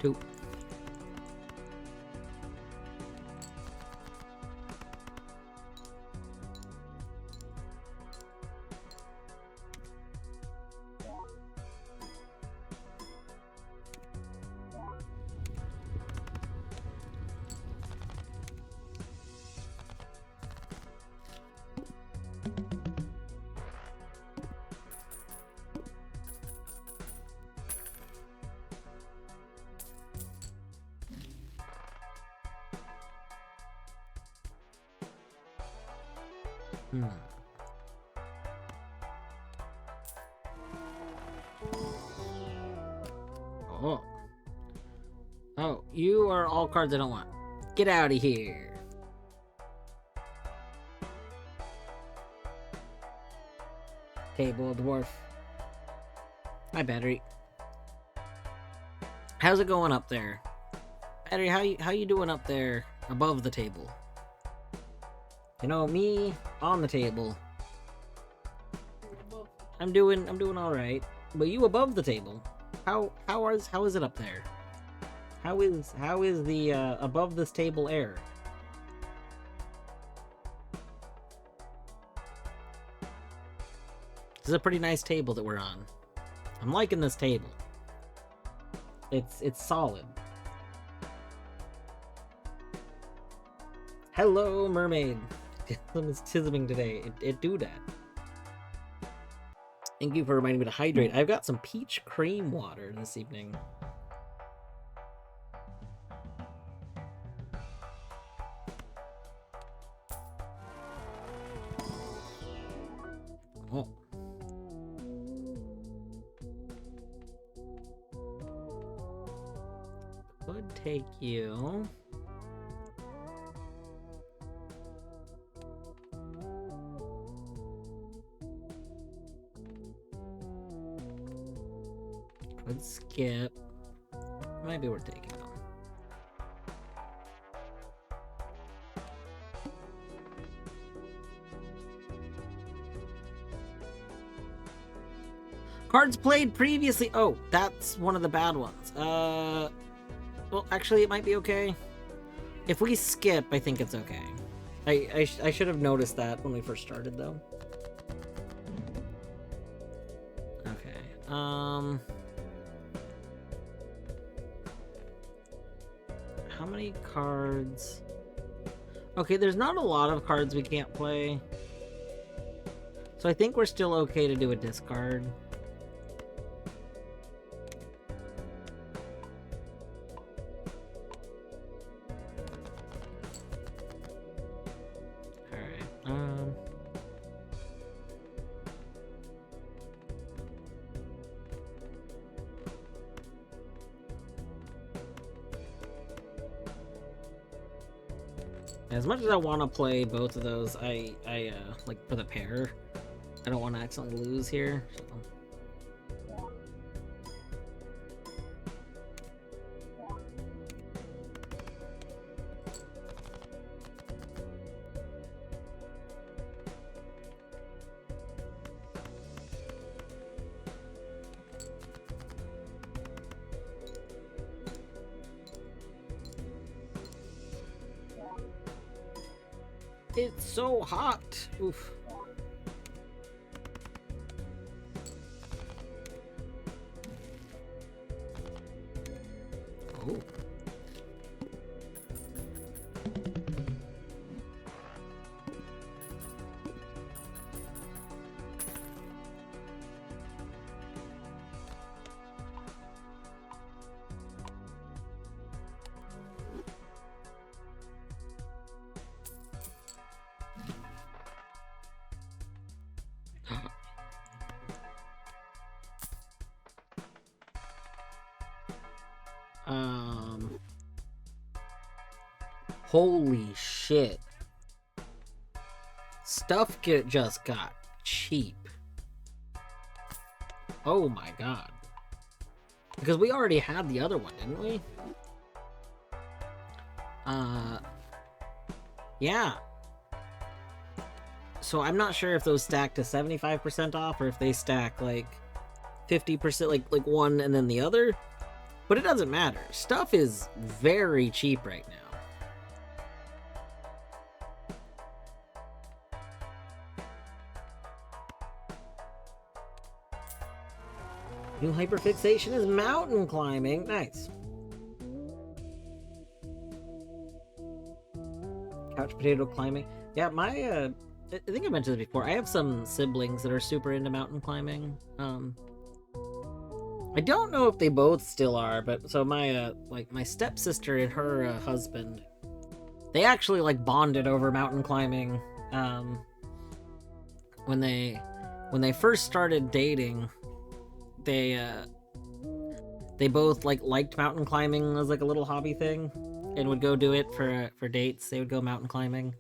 Two. Hmm. Oh. Oh, you are all cards I don't want. Get out of here. Table, dwarf. Hi, Battery. How's it going up there? Battery, how you doing up there above the table? You know, me on the table. I'm doing all right. But you above the table. How is it up there? How is the above this table air? This is a pretty nice table that we're on. I'm liking this table. It's solid. Hello, mermaid. Dylan is tisming today. It do that. Thank you for reminding me to hydrate. I've got some peach cream water this evening. Oh. Could take you. Could skip. Might be worth taking though. Cards played previously. Oh, that's one of the bad ones. Well, actually, it might be okay. If we skip, I think it's okay. I should have noticed that when we first started, though. Okay. How many cards? Okay, there's not a lot of cards we can't play. So I think we're still okay to do a discard. As much as I want to play both of those, I like for the pair, I don't want to accidentally lose here. So. It's so hot. Oof. Oh. Holy shit. Stuff just got cheap. Oh my god. Because we already had the other one, didn't we? Yeah. So I'm not sure if those stack to 75% off or if they stack like 50%, like one and then the other. But it doesn't matter. Stuff is very cheap right now. New hyperfixation is mountain climbing. Nice. Couch potato climbing. Yeah, my I think I mentioned this before. I have some siblings that are super into mountain climbing. I don't know if they both still are, but so my like my stepsister and her husband, they actually like bonded over mountain climbing. When they first started dating, they both like liked mountain climbing as like a little hobby thing, and would go do it for dates. They would go mountain climbing,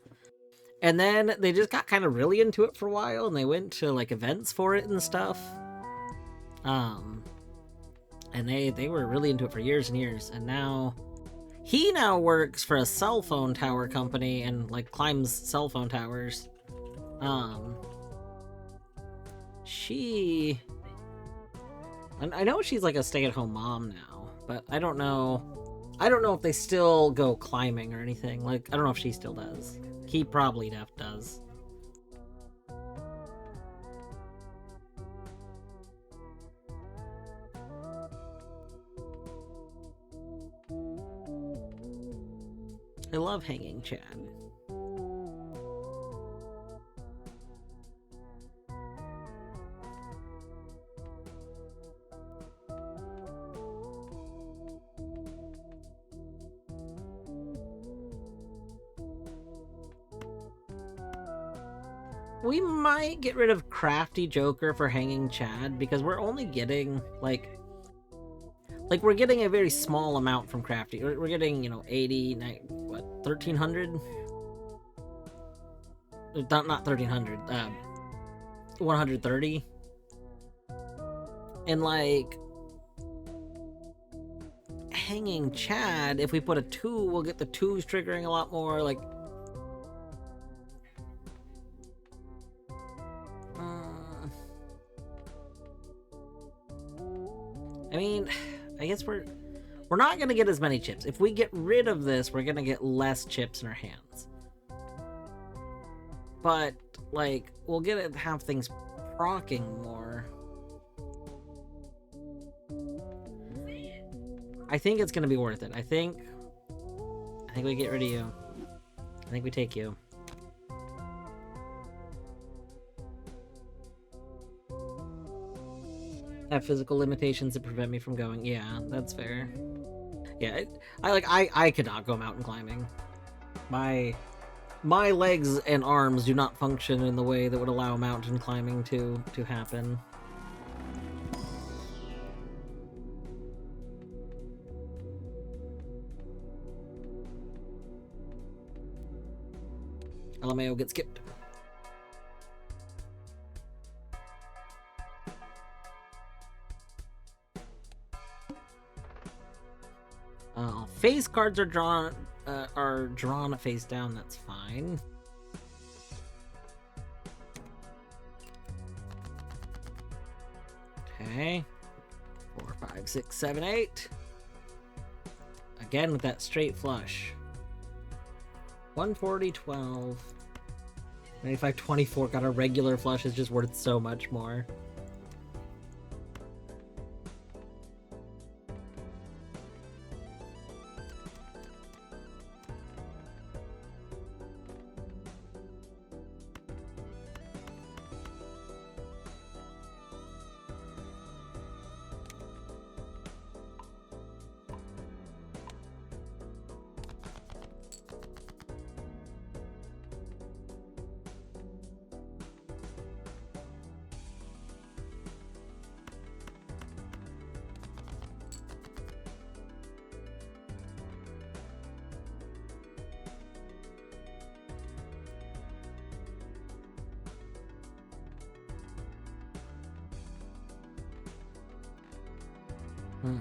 and then they just got kind of really into it for a while, and they went to like events for it and stuff. And they were really into it for years and years, and he now works for a cell phone tower company and like climbs cell phone towers. And I know she's like a stay-at-home mom now, but I don't know if they still go climbing or anything. Like, I don't know if she still does. He probably does. I love hanging Chad. We might get rid of Crafty Joker for hanging Chad, because we're only getting like we're getting a very small amount from Crafty. We're getting, 80, 1300? Not 1300, 130. And like hanging Chad, if we put a 2, we'll get the 2s triggering a lot more. Like, I mean, I guess we're not gonna get as many chips. If we get rid of this, we're gonna get less chips in our hands. But like, we'll get to have things proccing more. I think it's gonna be worth it. I think we get rid of you. I think we take you. Have physical limitations that prevent me from going. Yeah, that's fair. Yeah, I could not go mountain climbing. My legs and arms do not function in the way that would allow mountain climbing to happen. LMAO gets skipped. Face cards are drawn face down. That's fine. Okay. 4, 5, 6, 7, 8. Again with that straight flush. 140, 12. 95.24 got a regular flush is just worth so much more. Hmm.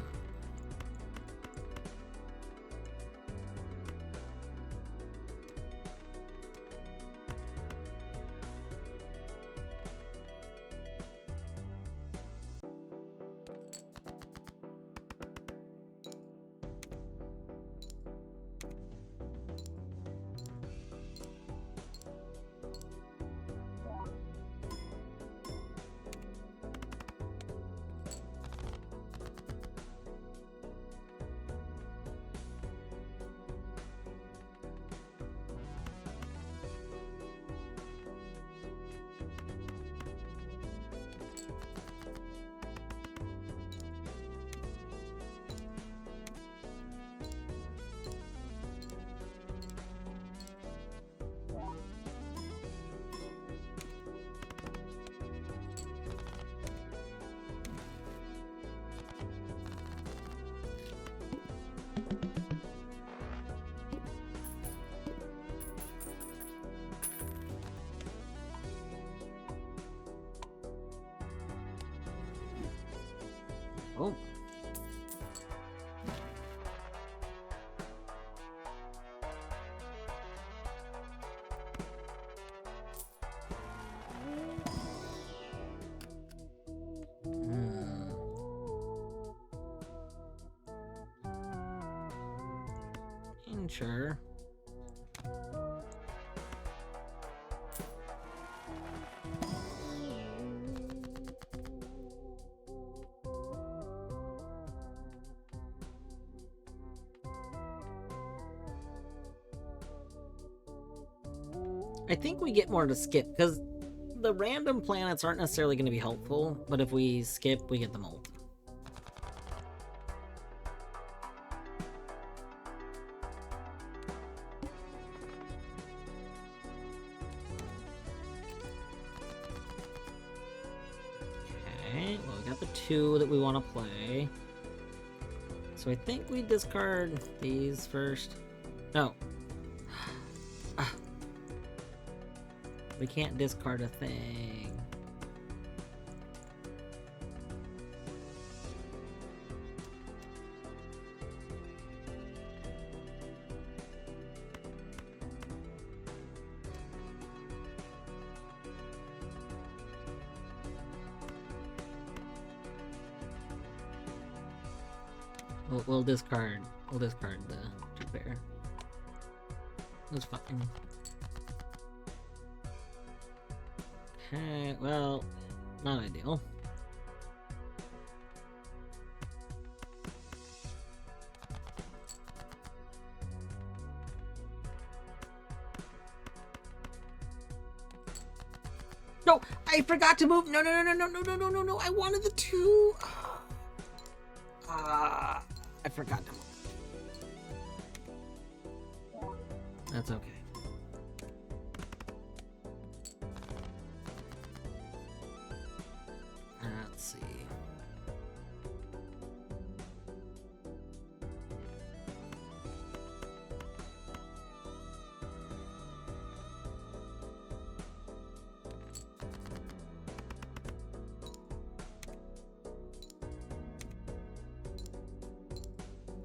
Oh. Sure. I think we get more to skip, because the random planets aren't necessarily going to be helpful, but if we skip, we get the molt. Okay, well, we got the 2 that we want to play. So I think we discard these first. No. We can't discard a thing. We'll discard. We'll discard the 2-pair. That's fine. Okay, well, not ideal. No, I forgot to move. No, I wanted the 2. I forgot to move. That's okay. Let's see.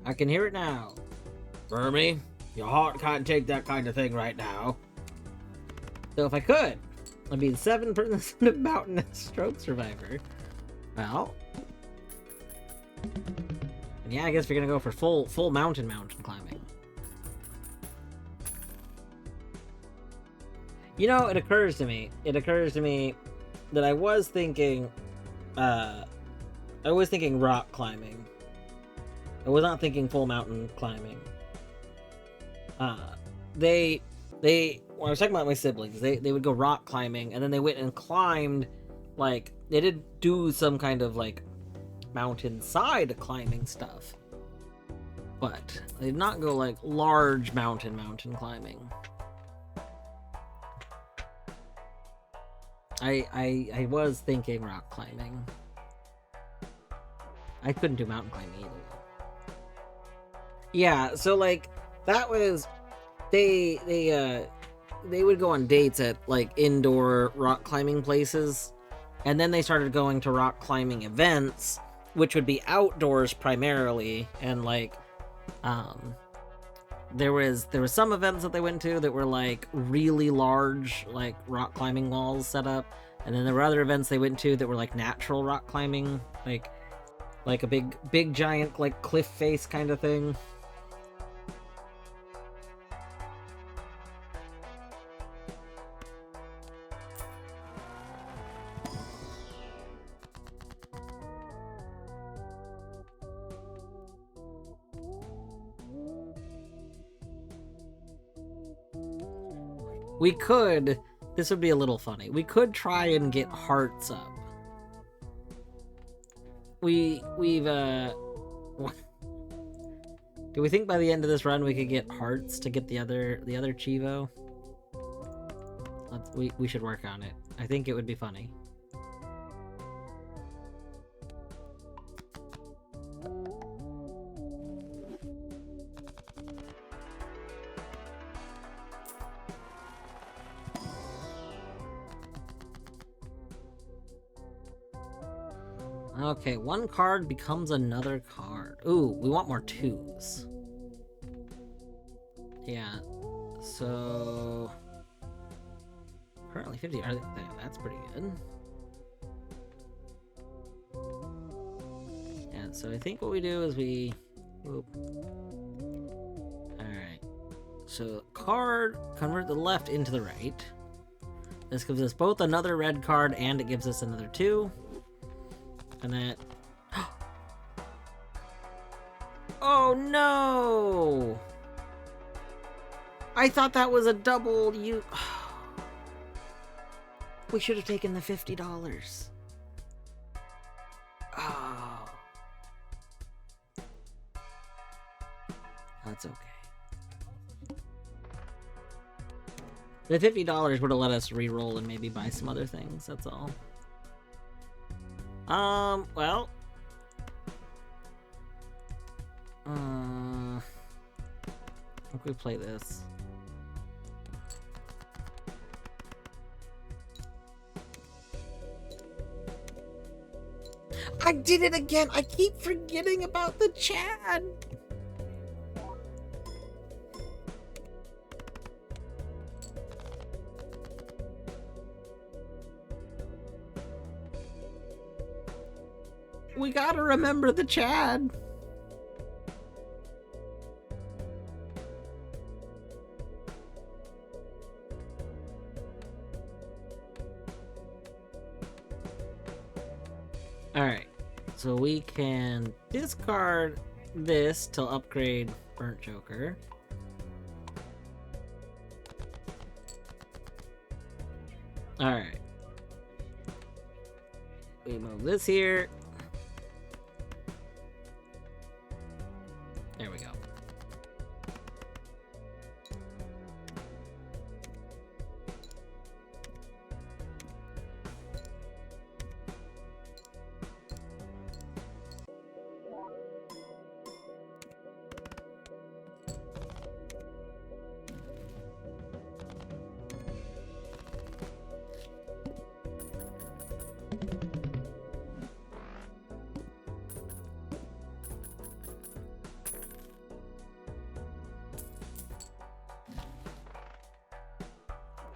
I can hear it now. Vermy, your heart can't take that kind of thing right now. So if I could, I'd be the 7% mountain stroke survivor. Well, and yeah, I guess we're gonna go for full mountain climbing. You know, it occurs to me that I was thinking rock climbing. I was not thinking full mountain climbing. They when I was talking about my siblings, they would go rock climbing, and then they went and climbed, like, they did do some kind of, like, mountainside climbing stuff. But they did not go, like, large mountain climbing. I was thinking rock climbing. I couldn't do mountain climbing either. Yeah, so, like, that was... They would go on dates at, like, indoor rock climbing places, and then they started going to rock climbing events, which would be outdoors primarily, and, like, there was some events that they went to that were, like, really large, like, rock climbing walls set up, and then there were other events they went to that were, like, natural rock climbing, like a big giant, like, cliff face kind of thing. We could, this would be a little funny, we could try and get hearts up. We've do we think by the end of this run we could get hearts to get the other Chivo? We should work on it. I think it would be funny. Okay, one card becomes another card. Ooh, we want more 2s. Yeah, so... Currently 50, that's pretty good. Yeah, so I think what we do is we... Alright. So, card, convert the left into the right. This gives us both another red card, and it gives us another 2. And that... Oh no! I thought that was a double. We should have taken the $50. Oh. That's okay. The $50 would have let us re-roll and maybe buy some other things, that's all. Well... I think we play this. I did it again! I keep forgetting about the Chad! We gotta remember the Chad! Alright, so we can discard this to upgrade Burnt Joker. Alright. We move this here. There we go.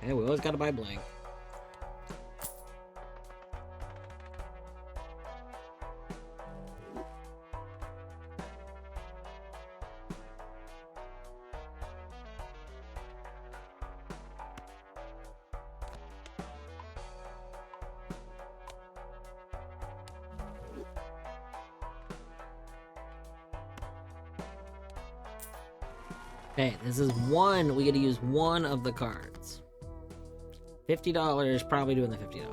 Hey, we always gotta buy blank. Okay, this is one. We get to use one of the cards. $50, probably doing the $50.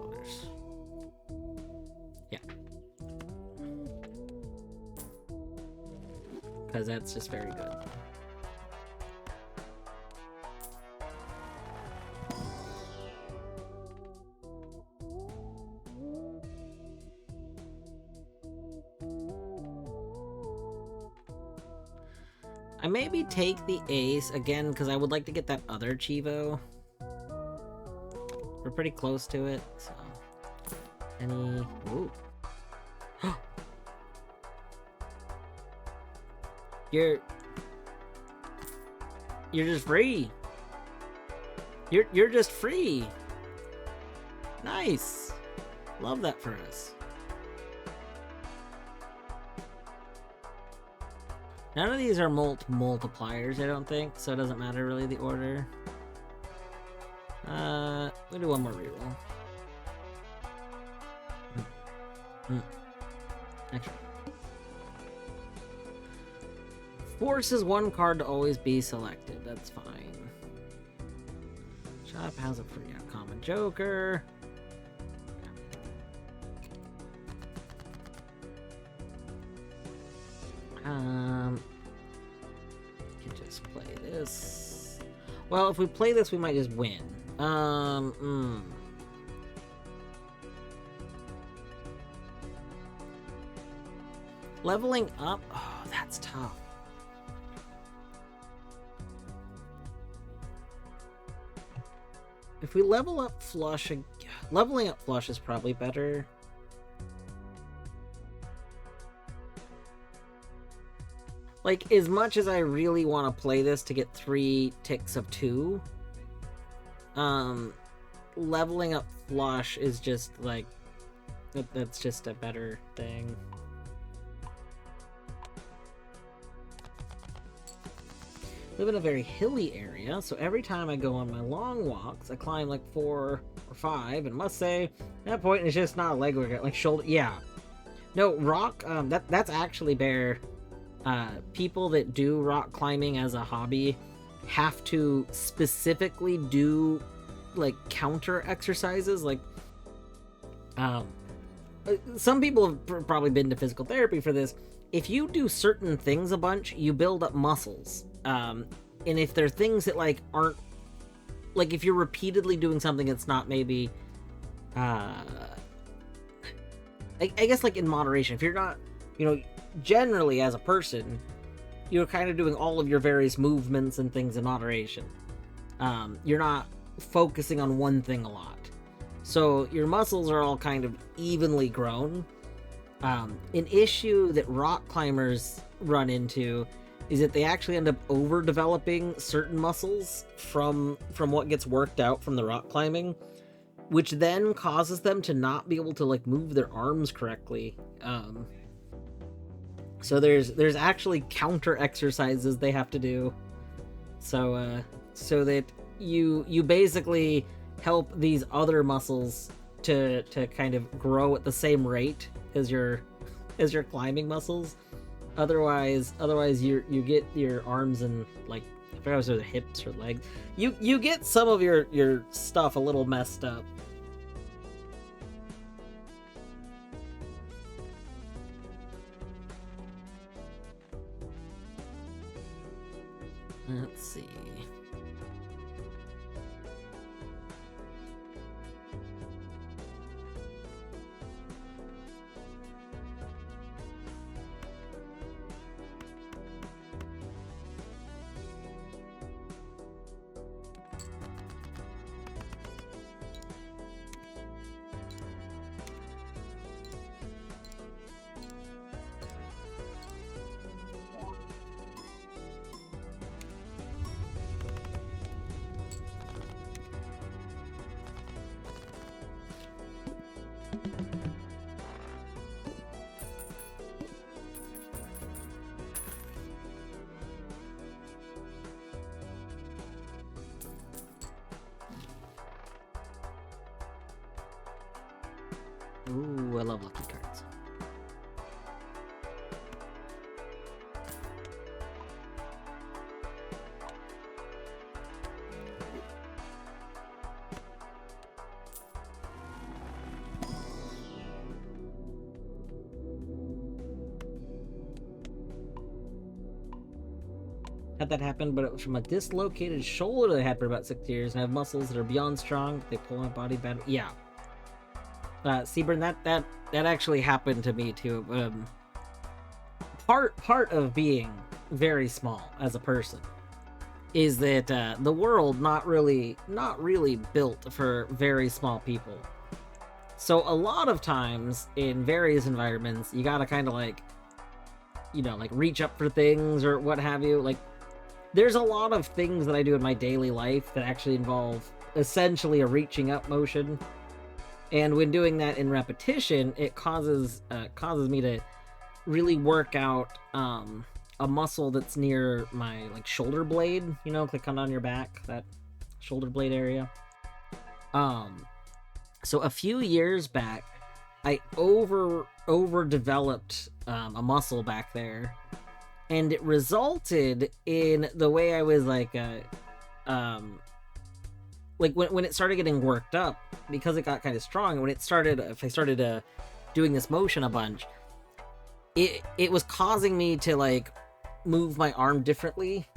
Yeah. Because that's just very good. I maybe take the ace again because I would like to get that other Chivo. We're pretty close to it, so. Any. Ooh. You're just free. You're just free. Nice. Love that for us. None of these are multipliers, I don't think, so it doesn't matter really the order. We'll do one more reroll. Extra. Forces one card to always be selected. That's fine. Shop has a free common joker. Can just play this. Well, if we play this, we might just win. Leveling up? Oh, that's tough. If we level up flush, leveling up flush is probably better. Like, as much as I really want to play this to get 3 ticks of 2, leveling up flush is just, like, that's just a better thing. Live in a very hilly area, so every time I go on my long walks, I climb like 4 or 5, and must say, at that point, it's just not a leg workout, like shoulder, yeah. No, rock, that's actually bear. People that do rock climbing as a hobby have to specifically do, like, counter exercises, like, some people have probably been to physical therapy for this. If you do certain things a bunch, you build up muscles. And if there are things that, like, aren't, like, if you're repeatedly doing something that's not maybe, I guess, like, in moderation, if you're not, you know, generally as a person, you're kind of doing all of your various movements and things in moderation. You're not focusing on one thing a lot. So your muscles are all kind of evenly grown. An issue that rock climbers run into is that they actually end up overdeveloping certain muscles from what gets worked out from the rock climbing, which then causes them to not be able to, like, move their arms correctly. So there's actually counter exercises they have to do, so that you basically help these other muscles to kind of grow at the same rate as your climbing muscles. Otherwise you get your arms and, like, I forgot if it was the hips or legs. You get some of your stuff a little messed up. Let's see. Ooh, I love lucky cards. had that happen, but it was from a dislocated shoulder that I had for about 6 years, and I have muscles that are beyond strong. They pull my body bad. Yeah. Seaburn, that actually happened to me too. Part of being very small as a person is that the world not really built for very small people. So a lot of times in various environments, you gotta kind of like, like reach up for things or what have you. Like, there's a lot of things that I do in my daily life that actually involve essentially a reaching up motion. And when doing that in repetition, it causes me to really work out a muscle that's near my like shoulder blade, like kind of on your back, that shoulder blade area. So a few years back, I overdeveloped a muscle back there, and it resulted in the way I was like when it started getting worked up, because it got kind of strong. When it started, if I started doing this motion a bunch, it was causing me to like move my arm differently,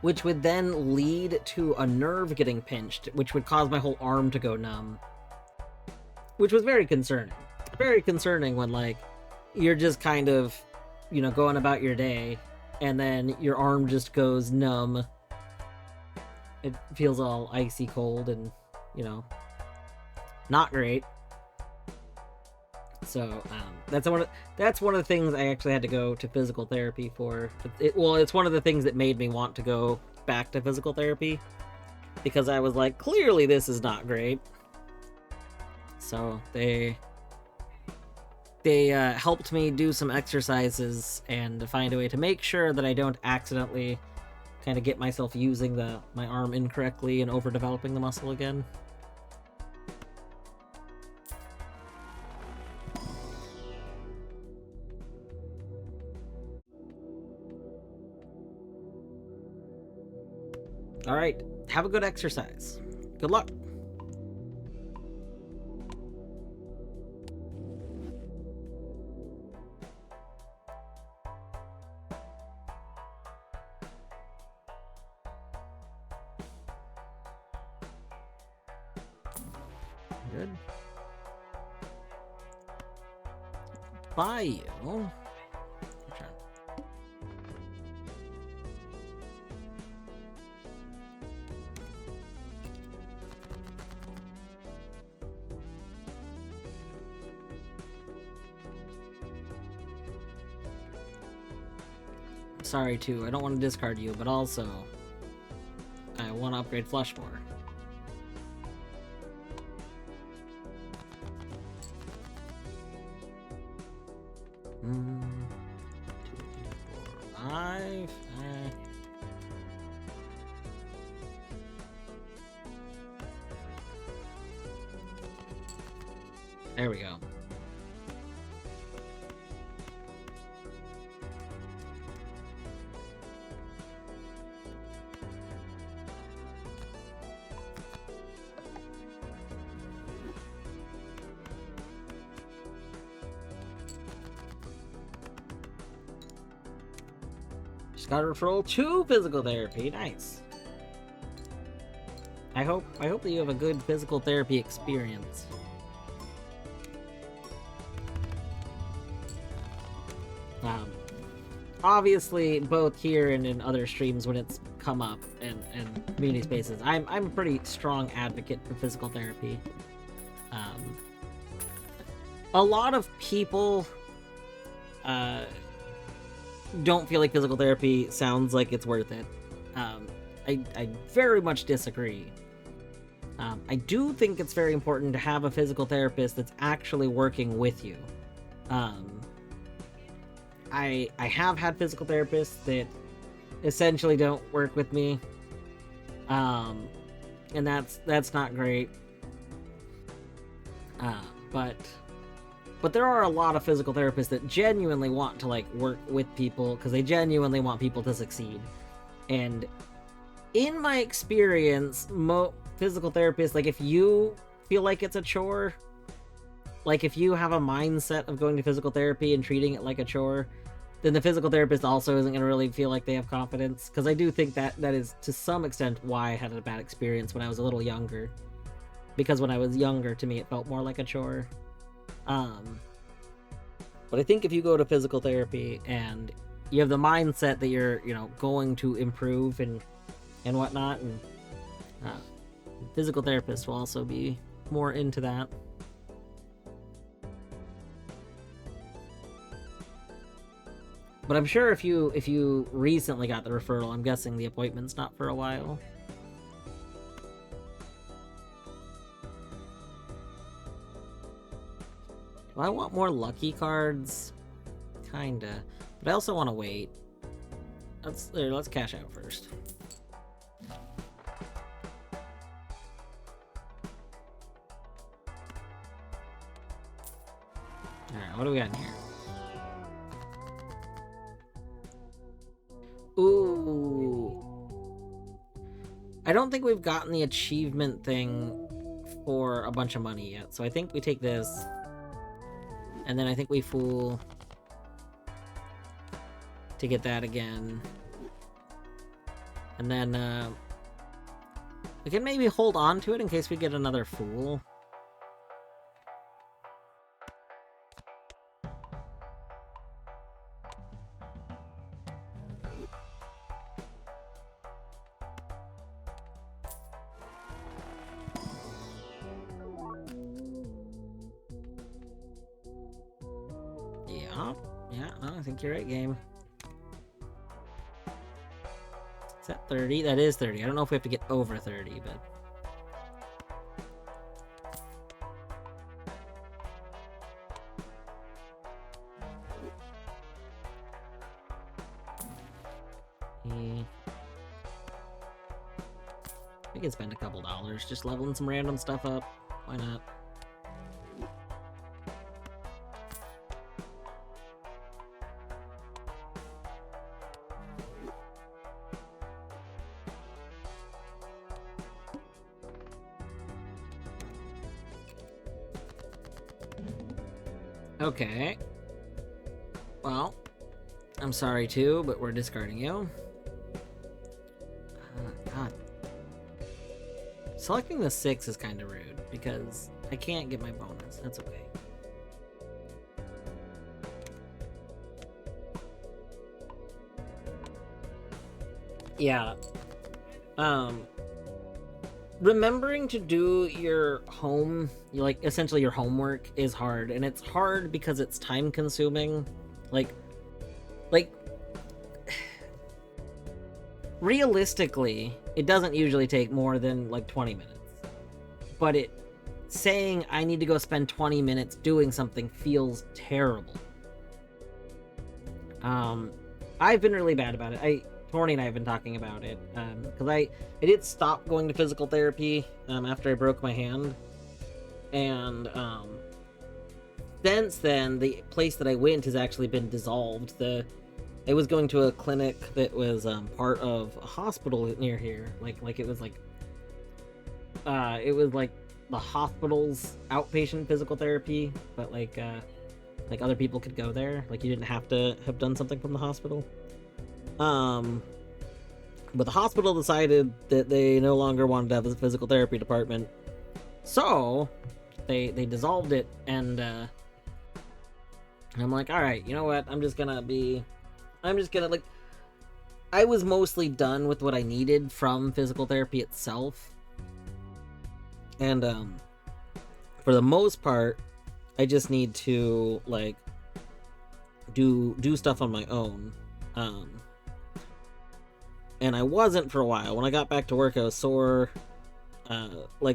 which would then lead to a nerve getting pinched, which would cause my whole arm to go numb, which was very concerning. Very concerning when like you're just kind of, going about your day, and then your arm just goes numb. It feels all icy cold and, not great. So that's one of the things I actually had to go to physical therapy for. It's one of the things that made me want to go back to physical therapy, because I was like, clearly this is not great. So they helped me do some exercises and find a way to make sure that I don't accidentally kind of get myself using my arm incorrectly and overdeveloping the muscle again. All right, have a good exercise. Good luck. Good. Bye, you. Sorry too, I don't want to discard you, but also I want to upgrade Flush more. There we go. Just got a referral to physical therapy. Nice. I hope that you have a good physical therapy experience. Obviously, both here and in other streams when it's come up and community spaces, I'm a pretty strong advocate for physical therapy. A lot of people don't feel like physical therapy sounds like it's worth it. I very much disagree. I do think it's very important to have a physical therapist that's actually working with you. I have had physical therapists that essentially don't work with me, and that's not great. But there are a lot of physical therapists that genuinely want to like work with people because they genuinely want people to succeed. And in my experience, physical therapists, like if you feel like it's a chore, like if you have a mindset of going to physical therapy and treating it like a chore, then the physical therapist also isn't going to really feel like they have confidence. Because I do think that is, to some extent, why I had a bad experience when I was a little younger. Because when I was younger, to me, it felt more like a chore. But I think if you go to physical therapy and you have the mindset that you're, going to improve and whatnot, and physical therapists will also be more into that. But I'm sure if you recently got the referral, I'm guessing the appointment's not for a while. Do I want more lucky cards? Kinda. But I also want to wait. Let's cash out first. Alright, what do we got in here? Ooh. I don't think we've gotten the achievement thing for a bunch of money yet, so I think we take this. And then I think we fool to get that again. And then we can maybe hold on to it in case we get another fool. Yeah, no, I think you're right, game. Is that 30? That is 30. I don't know if we have to get over 30, but... We can spend a couple dollars just leveling some random stuff up. Why not? Okay. Well, I'm sorry too, but we're discarding you. God. Selecting the 6 is kind of rude, because I can't get my bonus. That's okay. Yeah. Remembering to do your essentially your homework is hard, and it's hard because it's time consuming. Like realistically, it doesn't usually take more than 20 minutes. But saying I need to go spend 20 minutes doing something feels terrible. I've been really bad about it. Torny and I have been talking about it, because I did stop going to physical therapy after I broke my hand, and since then the place that I went has actually been dissolved. I was going to a clinic that was part of a hospital near here, it was the hospital's outpatient physical therapy, but other people could go there. You didn't have to have done something from the hospital. But the hospital decided that they no longer wanted to have a physical therapy department, so they dissolved it, and I'm like, all right, you know what? I was mostly done with what I needed from physical therapy itself, and for the most part, I just need to do stuff on my own. And I wasn't for a while. When I got back to work, I was sore,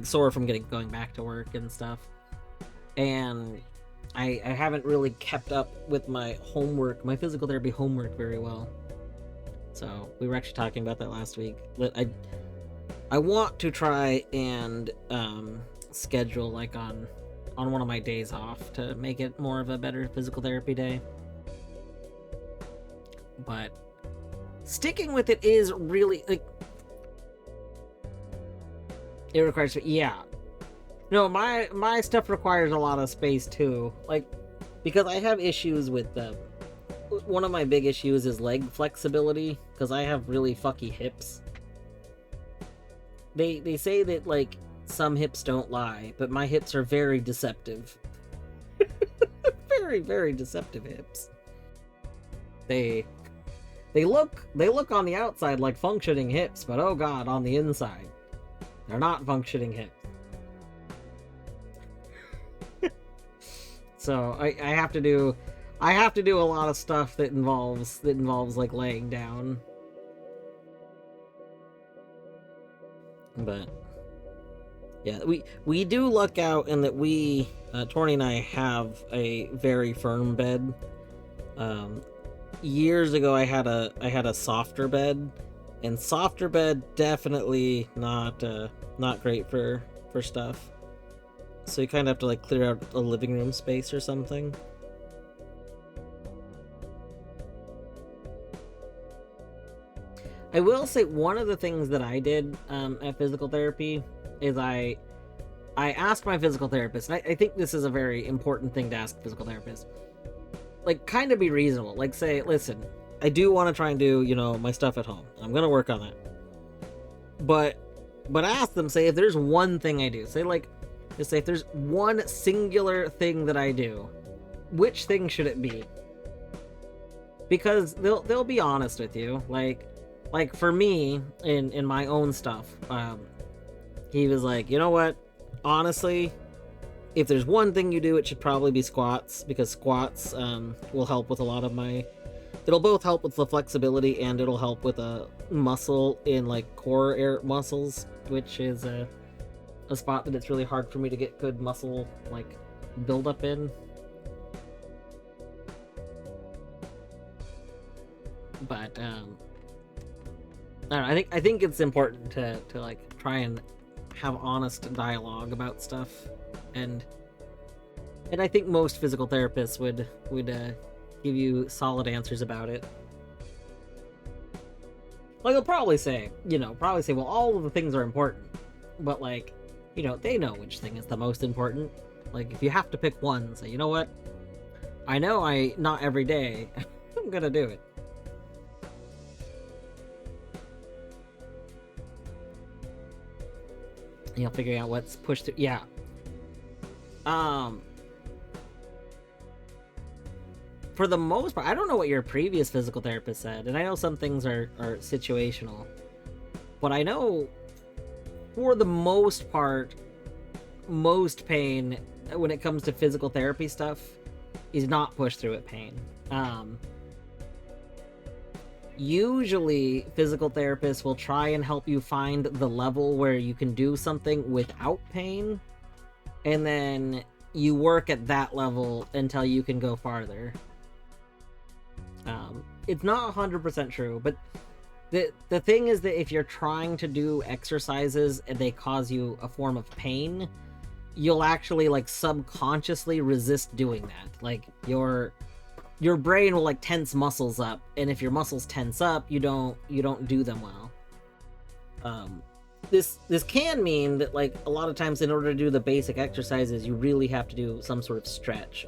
sore from going back to work and stuff. And I haven't really kept up with my physical therapy homework very well. So we were actually talking about that last week. I want to try and schedule on one of my days off to make it more of a better physical therapy day. But sticking with it is really it requires, yeah. No, my stuff requires a lot of space too. Because I have issues with one of my big issues is leg flexibility, because I have really fucky hips. They say that, like, some hips don't lie, but my hips are very deceptive. Very, very deceptive hips. They look on the outside like functioning hips, but oh god, on the inside, they're not functioning hips. So I have to do a lot of stuff that involves like laying down. But yeah, we do luck out in that we Torny and I have a very firm bed. Years ago I had a softer bed, and softer bed definitely not great for stuff. So you kind of have to like clear out a living room space or something. I will say one of the things that I did at physical therapy is I asked my physical therapist, and I think this is a very important thing to ask a physical therapist. Like, kind of be reasonable. Like, say, listen, I do want to try and do, you know, my stuff at home. I'm going to work on that. But ask them, say, if there's one thing I do, say, like, just say if there's one singular thing that I do, which thing should it be? Because they'll be honest with you. Like for me, in my own stuff, he was like, you know what? Honestly, if there's one thing you do, it should probably be squats, because squats will help with a lot of my... It'll both help with the flexibility, and it'll help with a muscle in, like, core air muscles, which is a spot that it's really hard for me to get good muscle, like, buildup in. But, I don't know, I think it's important to like, try and have honest dialogue about stuff, and I think most physical therapists would give you solid answers about it. Like, they'll probably say, well, all of the things are important, but, like, you know, they know which thing is the most important. Like, if you have to pick one, say, you know what? I know not every day, I'm gonna do it. You know, figuring out what's pushed through. Yeah. For the most part, I don't know what your previous physical therapist said, and I know some things are situational, but I know for the most part, most pain when it comes to physical therapy stuff is not pushed through at pain. Usually physical therapists will try and help you find the level where you can do something without pain, and then you work at that level until you can go farther. It's not 100% true, but the thing is that if you're trying to do exercises and they cause you a form of pain, you'll actually, like, subconsciously resist doing that. Like, your brain will, like, tense muscles up, and if your muscles tense up, you don't do them well. This can mean that, like, a lot of times in order to do the basic exercises, you really have to do some sort of stretch,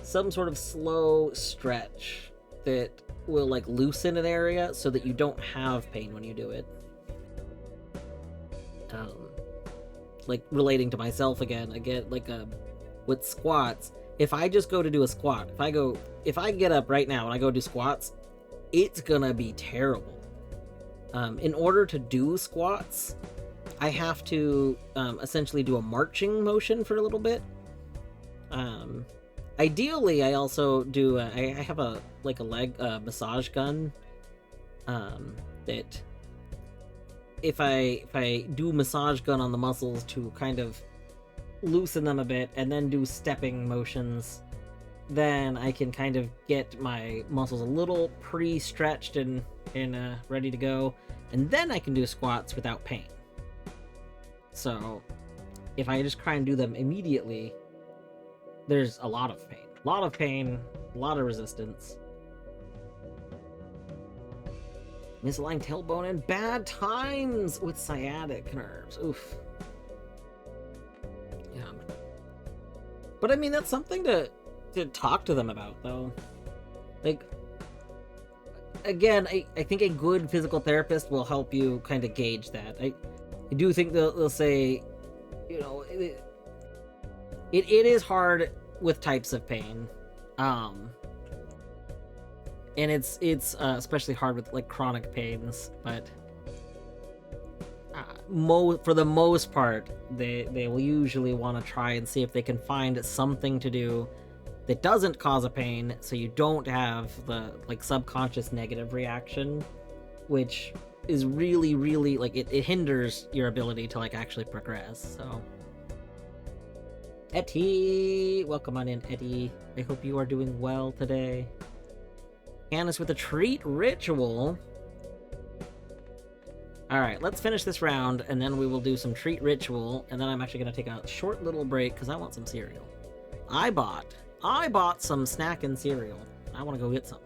some sort of slow stretch that will, like, loosen an area so that you don't have pain when you do it. Like, relating to myself again, like, with squats, if I just go to do a squat, if I get up right now and I go do squats, it's gonna be terrible. In order to do squats, I have to essentially do a marching motion for a little bit. Ideally, I also do. I have a leg massage gun. That if I do massage gun on the muscles to kind of loosen them a bit, and then do stepping motions, then I can kind of get my muscles a little pre-stretched and ready to go, and then I can do squats without pain. So if I just try and do them immediately, there's a lot of pain, a lot of resistance. Misaligned tailbone and bad times with sciatic nerves. Oof. Yeah. But I mean, that's something to to talk to them about, though. Like, again, I think a good physical therapist will help you kind of gauge that. I do think they'll say, you know, it is hard with types of pain. And it's especially hard with like chronic pains, but for the most part, they will usually want to try and see if they can find something to do that doesn't cause a pain, so you don't have the like subconscious negative reaction, which is really, really like it hinders your ability to like actually progress. So Etty, welcome on in, Etty. I hope you are doing well today. Candace with a treat ritual. Alright, let's finish this round, and then we will do some treat ritual, and then I'm actually going to take a short little break, because I want some cereal. I bought some snack and cereal. I want to go get some.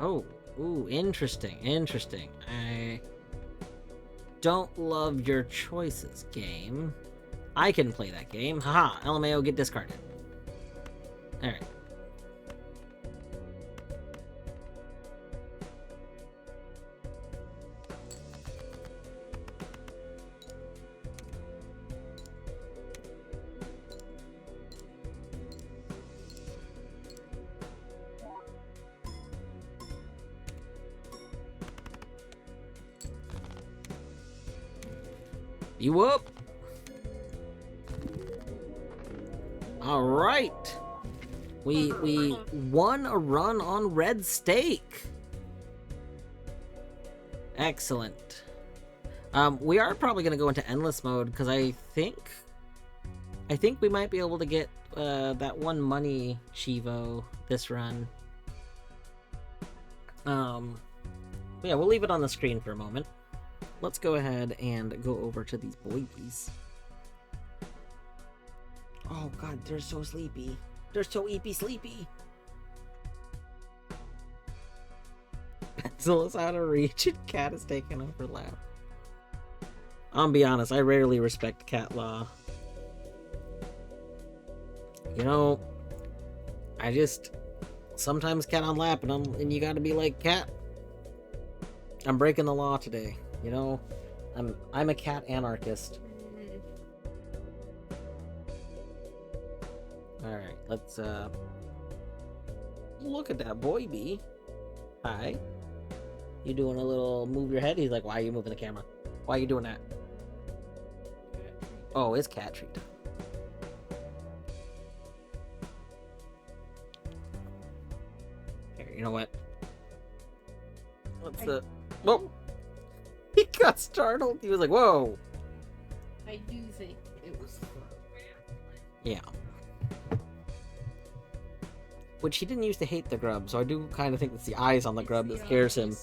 Oh, ooh, interesting. I don't love your choices, game. I can play that game. Haha, LMAO, get discarded. Alright. You up? All right. We won a run on red steak. Excellent. We are probably gonna go into endless mode because I think we might be able to get that one money Chivo this run. Yeah, we'll leave it on the screen for a moment. Let's go ahead and go over to these boys. Oh god, they're so sleepy. They're so sleepy. Pencil is out of reach and Cat is taking over lap. I'll be honest, I rarely respect cat law. You know, I just sometimes cat on lap and you gotta be like, cat, I'm breaking the law today. You know, I'm a cat anarchist. Alright, let's look at that boy bee. Hi. You doing a little move your head? He's like, why are you moving the camera? Why are you doing that? Oh, it's cat treat. Here, you know what? Let's whoa! He got startled. He was like, whoa! I do think it was... Yeah. Which he didn't used to hate the grub, so I do kind of think it's the eyes on the grub that scares him.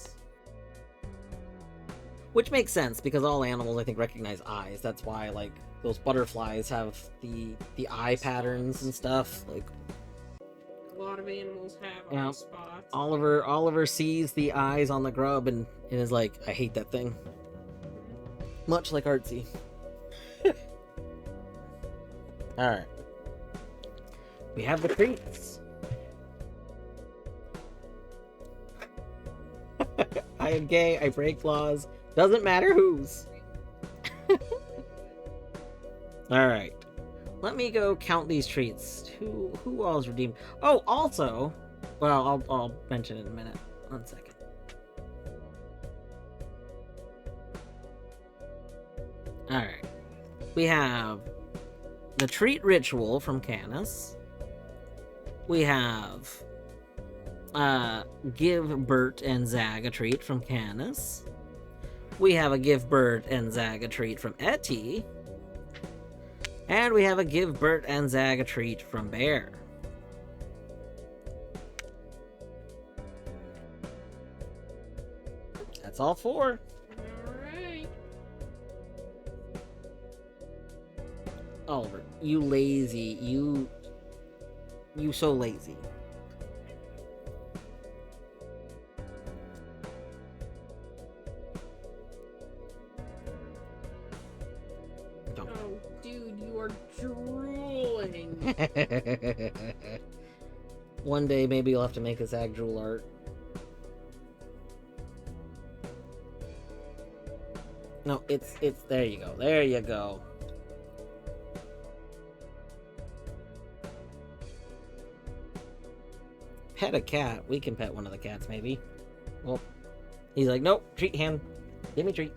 Which makes sense, because all animals, I think, recognize eyes. That's why, like, those butterflies have the eye patterns and stuff. Like, a lot of animals have eye spots. Oliver sees the eyes on the grub and is like, I hate that thing. Much like Artsy. Alright. We have the treats. I am gay, I break laws. Doesn't matter whose. Alright. Let me go count these treats. Who all is redeemed? Oh, also... Well, I'll mention it in a minute. 1 second. Alright. We have the treat ritual from Canis. We have give Bert and Zag a treat from Canis. We have a give Bert and Zag a treat from Etty. And we have a give Bert and Zag a treat from Bear. That's all 4. Alright. Oliver, you lazy. You so lazy. Don't. Oh, dude, you are drooling. One day, maybe you'll have to make a Zag drool art. No, it's, there you go. There you go. Pet a cat. We can pet one of the cats, maybe. Well, he's like, nope, treat him. Give me a treat.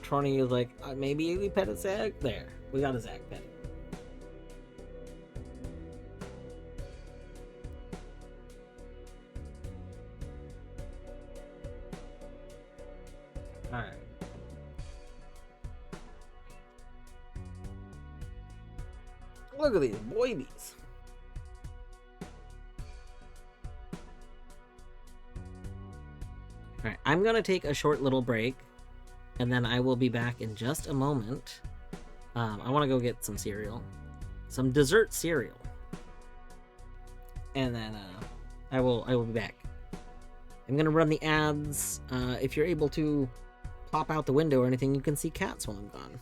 Trony is like, maybe we pet a Zag? There. We got a Zag pet. Alright. Look at these boybies. Alright, I'm gonna take a short little break, and then I will be back in just a moment. I want to go get some cereal. Some dessert cereal. And then I will be back. I'm gonna run the ads. If you're able to pop out the window or anything, you can see cats while I'm gone.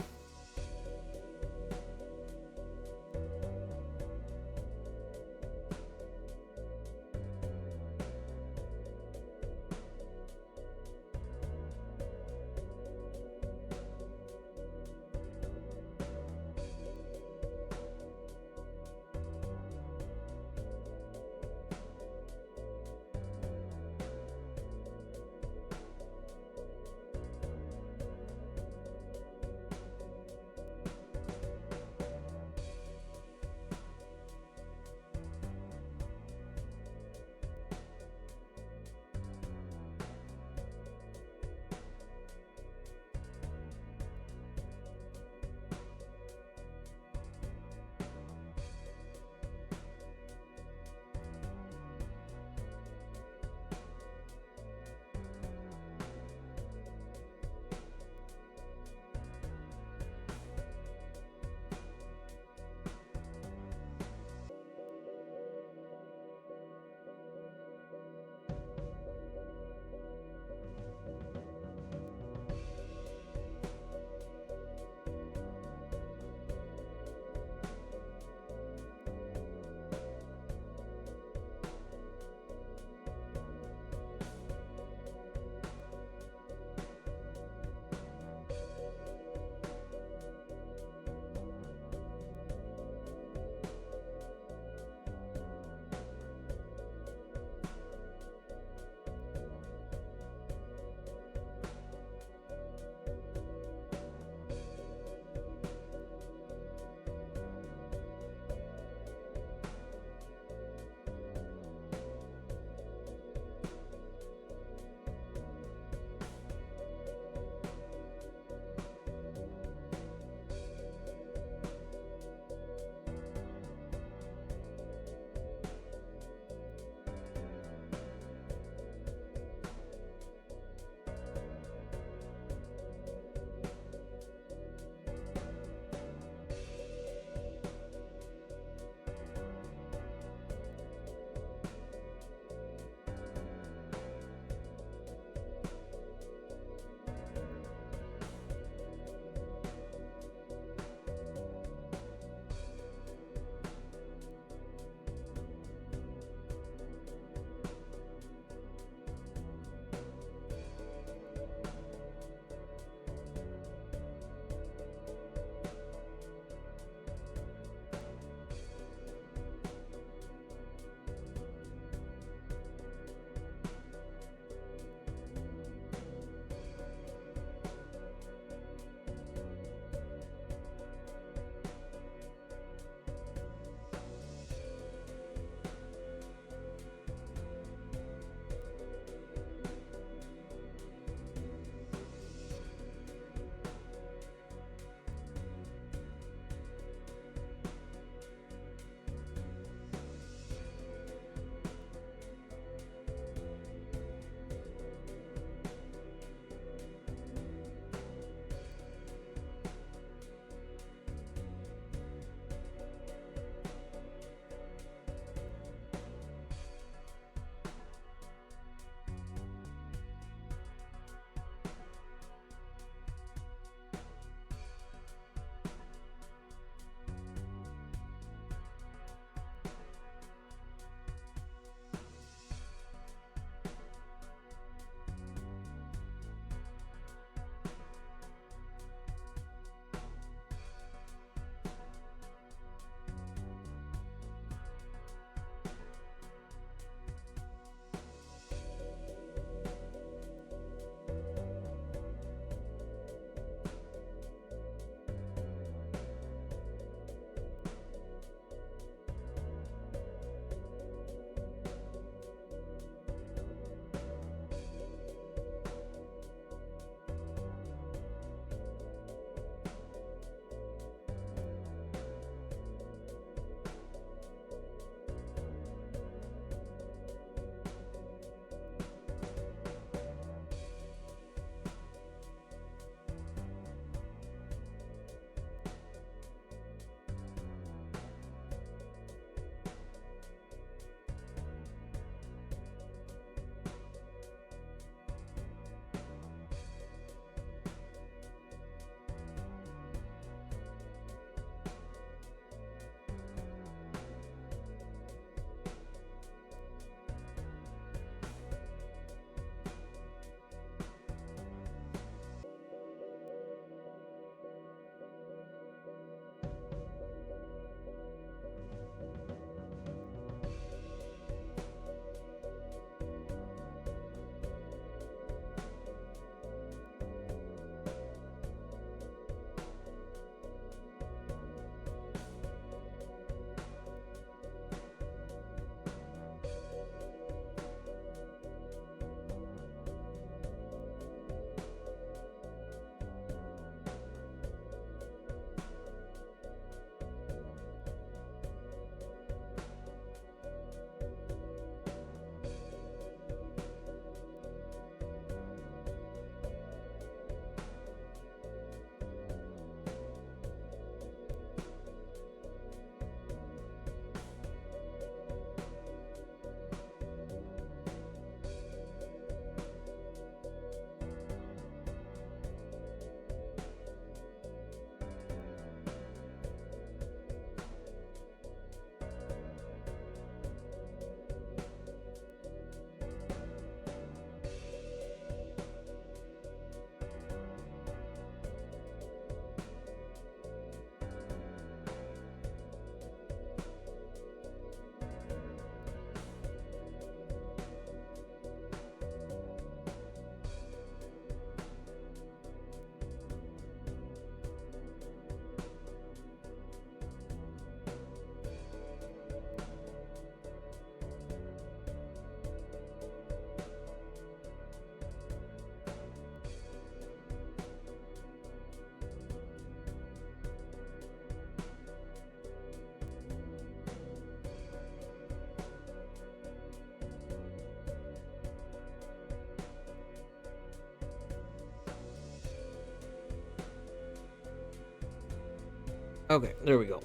Okay, there we go.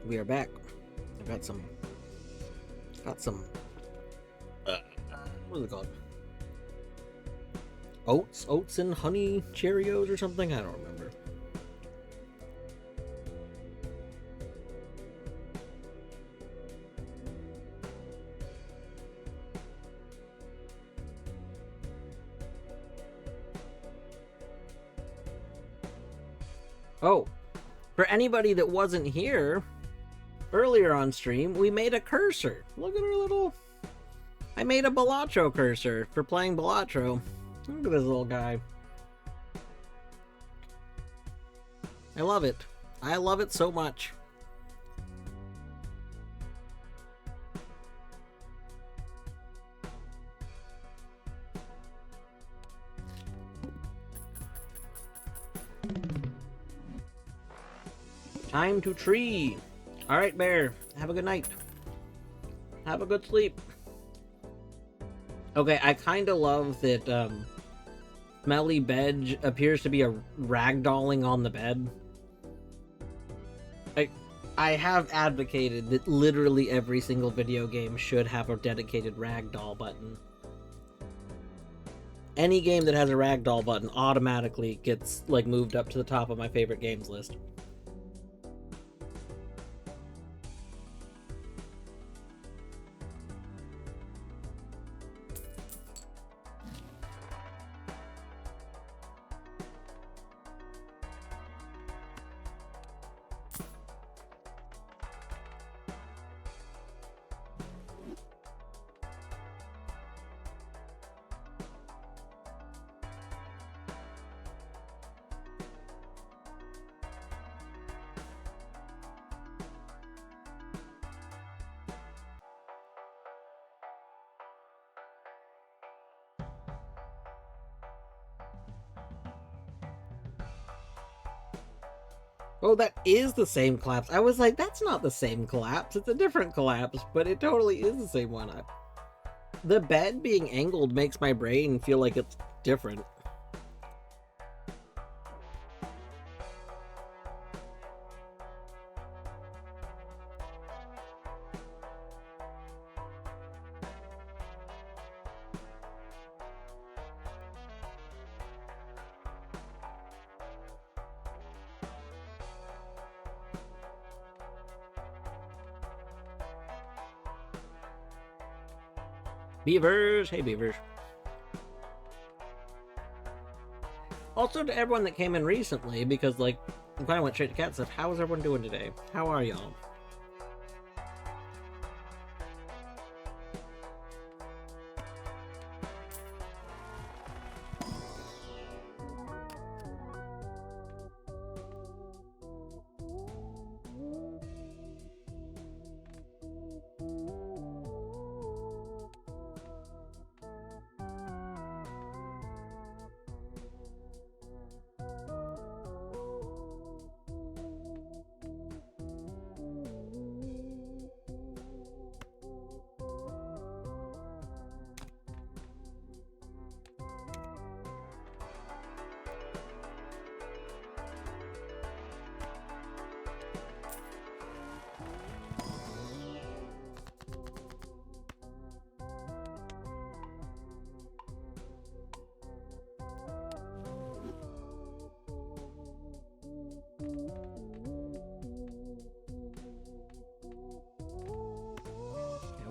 We are back. I've got some, what is it called? Oats and honey Cheerios or something? I don't remember. Oh, for anybody that wasn't here earlier on stream, we made a cursor. Look at our little... I made a Balatro cursor for playing Balatro. Look at this little guy. I love it. I love it so much. Time to tree. All right, Bear. Have a good night. Have a good sleep. Okay, I kind of love that Smelly Bed appears to be a ragdolling on the bed. I have advocated that literally every single video game should have a dedicated ragdoll button. Any game that has a ragdoll button automatically gets like moved up to the top of my favorite games list. Oh, that is the same collapse. I was like, that's not the same collapse. It's a different collapse, but it totally is the same one. The bed being angled makes my brain feel like it's different. Beavers! Hey, Beavers. Also to everyone that came in recently, because, like, I kind of went straight to Cat stuff. How is everyone doing today? How are y'all?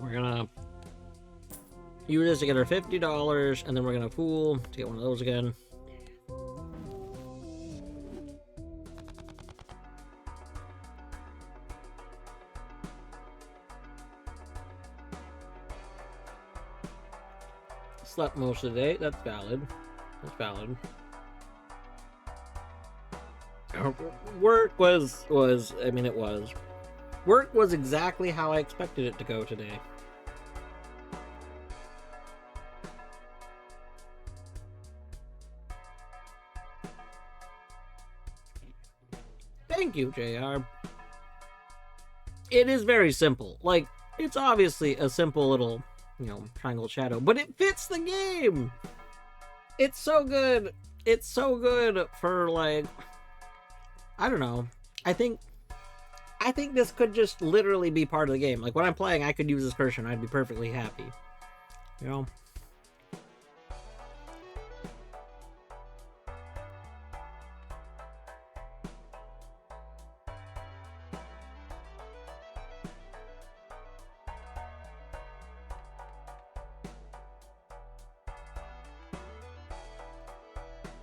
We're gonna use this to get our $50, and then we're gonna pool to get one of those again. Slept most of the day. That's valid. That's valid. Work was I mean, it was. Work was exactly how I expected it to go today. Thank you, JR. It is very simple. Like, it's obviously a simple little, you know, triangle shadow, but it fits the game! It's so good. It's so good for, like, I don't know. I think I think this could just literally be part of the game. Like, when I'm playing, I could use this person. I'd be perfectly happy. You know?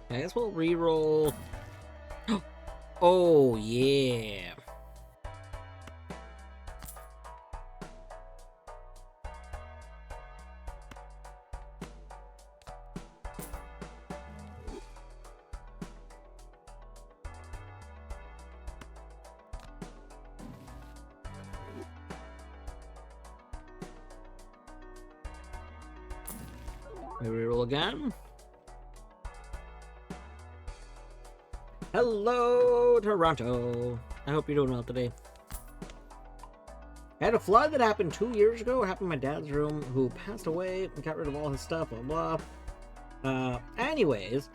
I guess we'll reroll. Oh, yeah. We reroll again. Hello, Toronto. I hope you're doing well today. I had a flood that happened 2 years ago. It happened in my dad's room, who passed away and got rid of all his stuff, blah, blah. Anyways,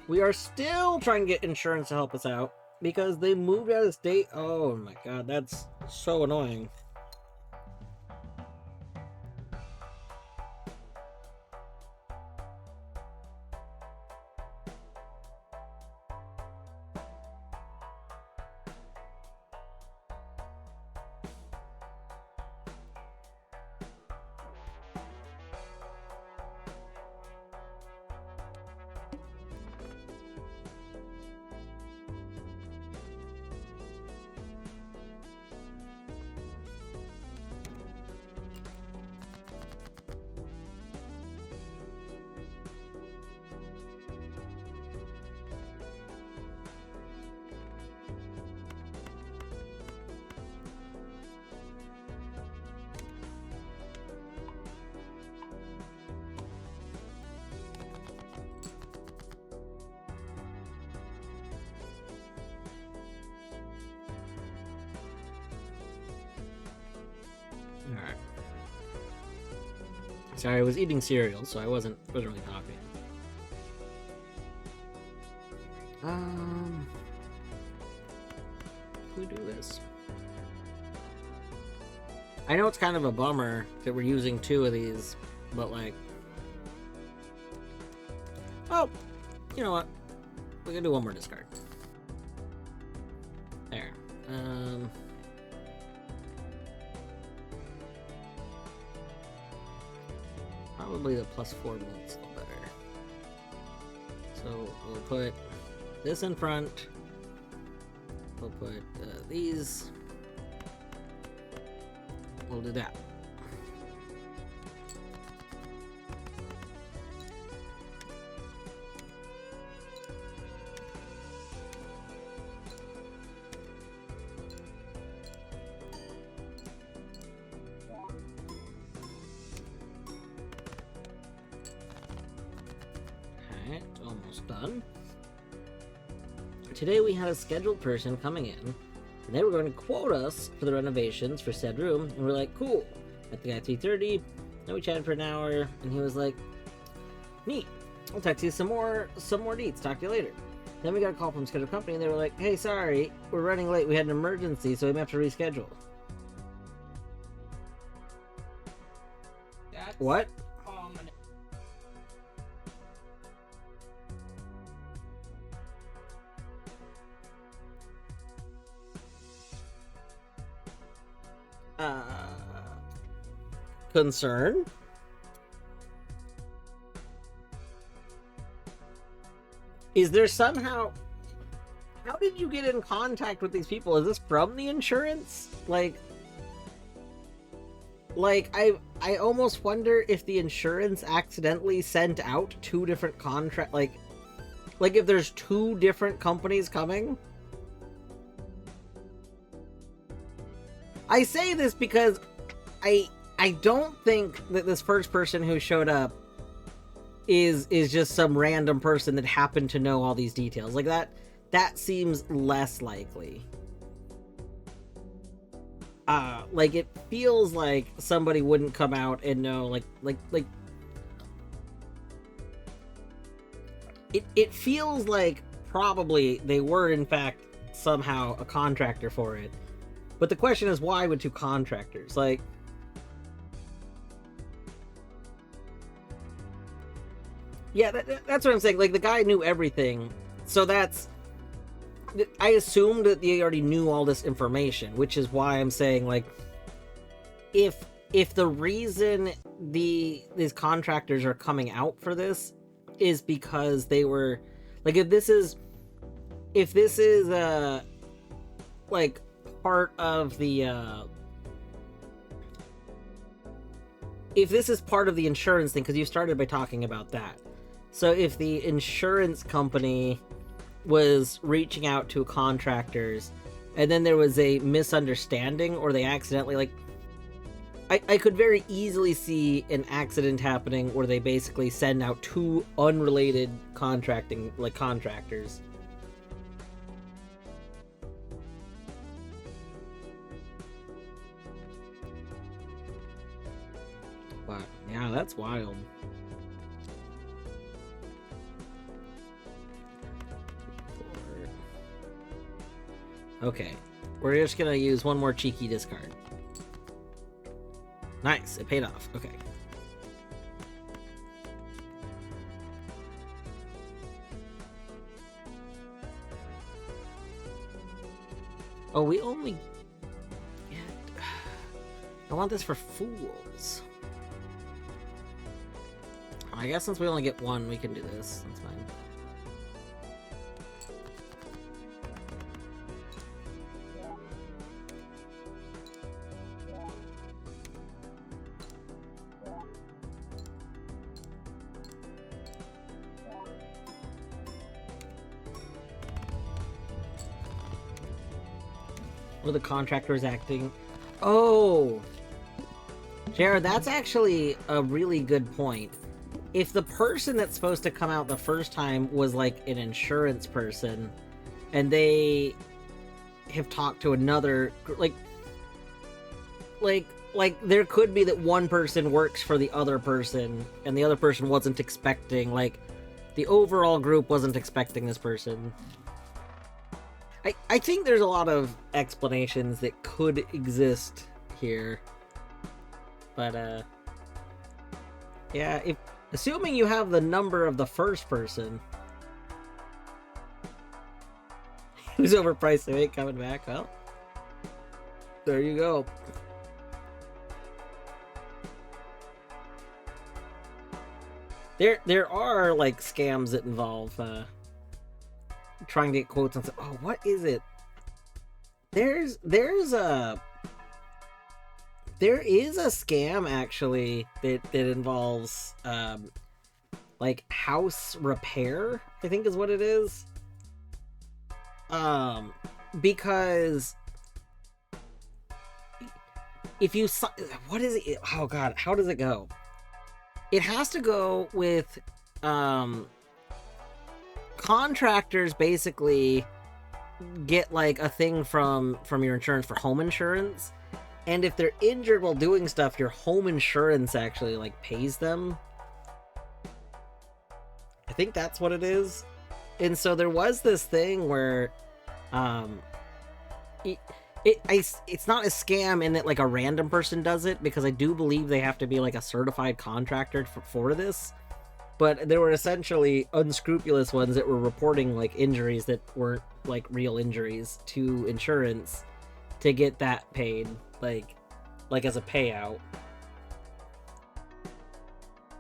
we are still trying to get insurance to help us out because they moved out of state. Oh my god, that's so annoying. Alright. Sorry, I was eating cereal, so I wasn't really talking. We do this. I know it's kind of a bummer that we're using 2 of these, but like, oh, you know what? We can do 1 more discard. There. Probably the +4 makes a little better. So we'll put this in front. We'll put these. We'll do that. Alright, almost done. Today we had a scheduled person coming in, and they were going to quote us for the renovations for said room, and we're like, cool. Met the guy at 3:30, then we chatted for an hour, and he was like, neat, I'll text you some more deets, talk to you later. Then we got a call from scheduled company, and they were like, hey, sorry, we're running late, we had an emergency, so we may have to reschedule. That's What? ominous. Concern? Is there somehow... How did you get in contact with these people? Is this from the insurance? Like I almost wonder if the insurance accidentally sent out 2 different contract... Like if there's 2 different companies coming? I say this because I don't think that this first person who showed up is just some random person that happened to know all these details. Like that seems less likely. Like it feels like somebody wouldn't come out and know like it feels like probably they were in fact somehow a contractor for it. But the question is, why would two contractors? Like, yeah, that's what I'm saying. Like, the guy knew everything, so that's. I assumed that they already knew all this information, which is why I'm saying, like, if the reason these contractors are coming out for this is because they were, like, if this is like part of the if this is part of the insurance thing, because you started by talking about that. So if the insurance company was reaching out to contractors and then there was a misunderstanding, or they accidentally, like, I could very easily see an accident happening where they basically send out two unrelated contractors. Wow, yeah, that's wild. Okay, we're just gonna use one more cheeky discard. Nice, it paid off. Okay. Oh, we only get... I want this for fools. I guess since we only get one, we can do this. That's fine. Or the contractor is acting. Oh, Jared, that's actually a really good point. If the person that's supposed to come out the first time was like an insurance person, and they have talked to another, like there could be that one person works for the other person, and the other person wasn't expecting, like, the overall group wasn't expecting this person. I think there's a lot of explanations that could exist here. But, yeah, assuming you have the number of the first person who's overpriced, they ain't coming back. Well, there you go. There are, like, scams that involve, trying to get quotes on stuff. Oh, what is it? There is a scam actually that involves like house repair, I think is what it is. Because if you, what is it? Oh god, how does it go? It has to go with contractors basically get like a thing from your insurance for home insurance, and if they're injured while doing stuff, your home insurance actually like pays them. I think that's what it is. And so there was this thing where it's not a scam in that like a random person does it, because I do believe they have to be like a certified contractor for this. But there were essentially unscrupulous ones that were reporting like injuries that weren't like real injuries to insurance to get that paid, like as a payout.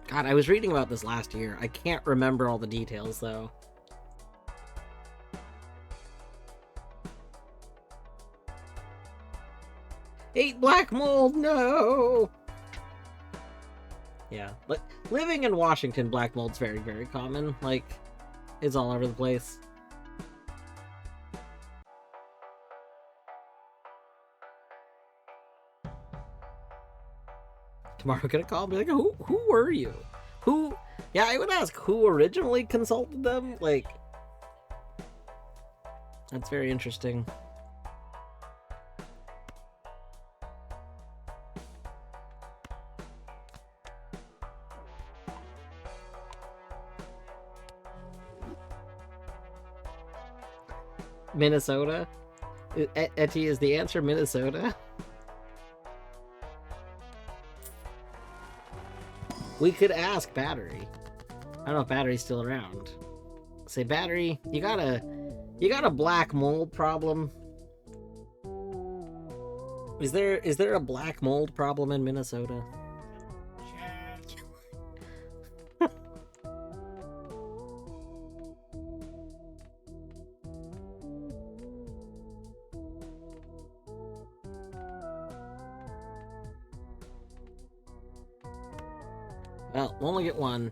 God, I was reading about this last year. I can't remember all the details though. Ate black mold, no! Yeah, but living in Washington, black mold's very, very common. Like, it's all over the place. Tomorrow gonna call and be like, who were you? Who? Yeah, I would ask who originally consulted them. Like, that's very interesting. Minnesota? Etty, is the answer Minnesota? We could ask Battery. I don't know if Battery's still around. Say, Battery, you got a black mold problem? Is there a black mold problem in Minnesota? Well, we'll only get one.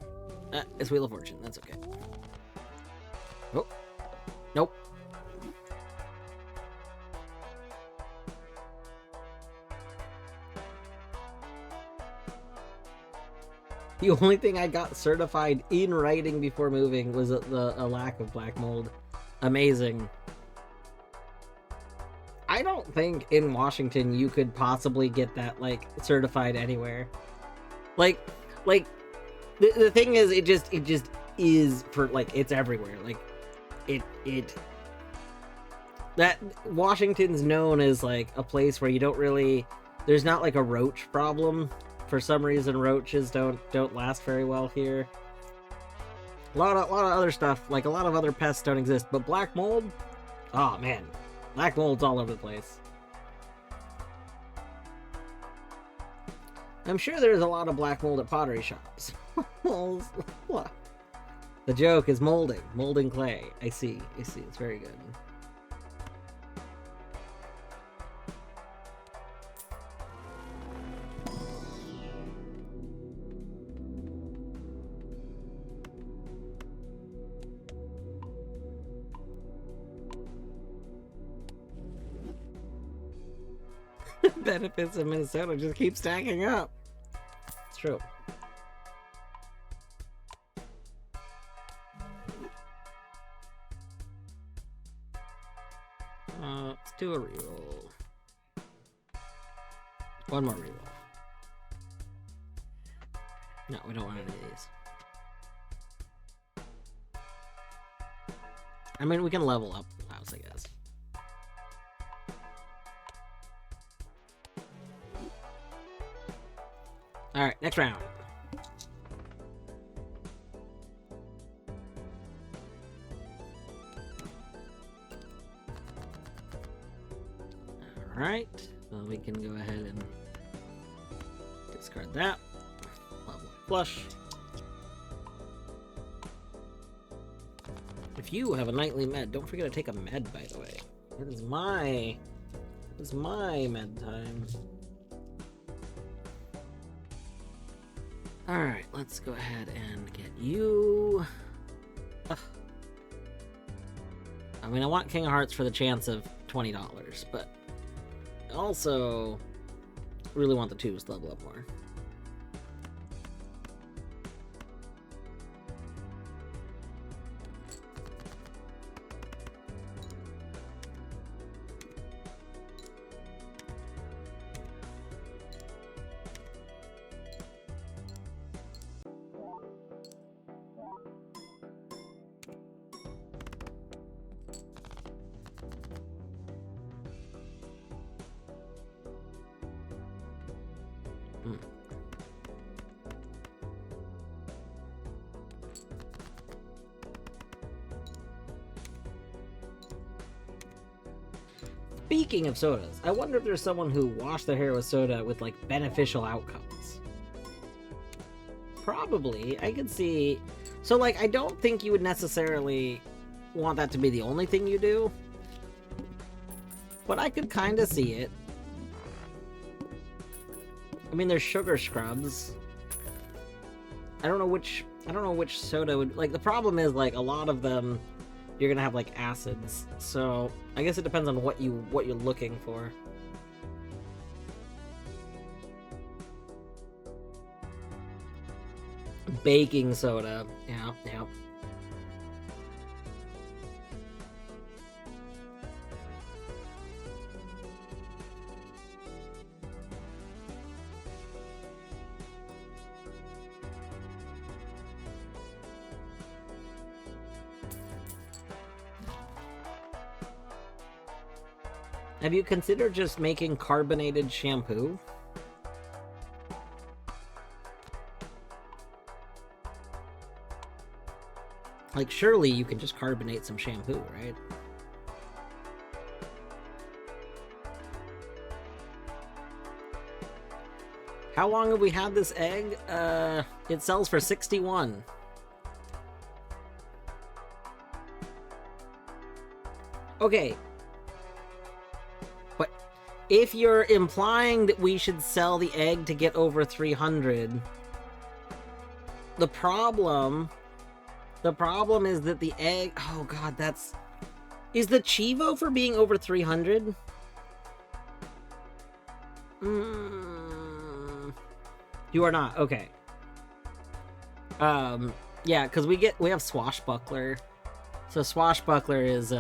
It's Wheel of Fortune. That's okay. Oh. Nope. The only thing I got certified in writing before moving was a lack of black mold. Amazing. I don't think in Washington you could possibly get that, like, certified anywhere. Like, the thing is, it just is for, like, it's everywhere. Like, that Washington's known as, like, a place where you don't really, there's not, like, a roach problem. For some reason, roaches don't last very well here. A lot of other stuff, like, a lot of other pests don't exist, but black mold, oh man, black mold's all over the place. I'm sure there's a lot of black mold at pottery shops. The joke is molding clay. I see, it's very good. Benefits of Minnesota just keep stacking up. It's true. Let's do a reroll. One more reroll. No, we don't want any of these. I mean, we can level up the house, I guess. Alright, next round. Alright, well, we can go ahead and discard that. Level flush. If you have a nightly med, don't forget to take a med, by the way. It is my med time. Alright, let's go ahead and get you. Ugh. I mean, I want King of Hearts for the chance of $20, but I also really want the twos to level up more. Speaking of sodas, I wonder if there's someone who washed their hair with soda with, like, beneficial outcomes. Probably. I could see... So, like, I don't think you would necessarily want that to be the only thing you do. But I could kind of see it. I mean, there's sugar scrubs. I don't know which soda would... Like, the problem is, like, a lot of them... You're gonna have, like, acids, so I guess it depends on what you're looking for. Baking soda, yeah. Have you considered just making carbonated shampoo? Like, surely you can just carbonate some shampoo, right? How long have we had this egg? It sells for 61. Okay. But if you're implying that we should sell the egg to get over 300, the problem is that the egg... Oh god, that's... Is the Chivo for being over 300? You are not, okay. Yeah, because we have Swashbuckler. So Swashbuckler is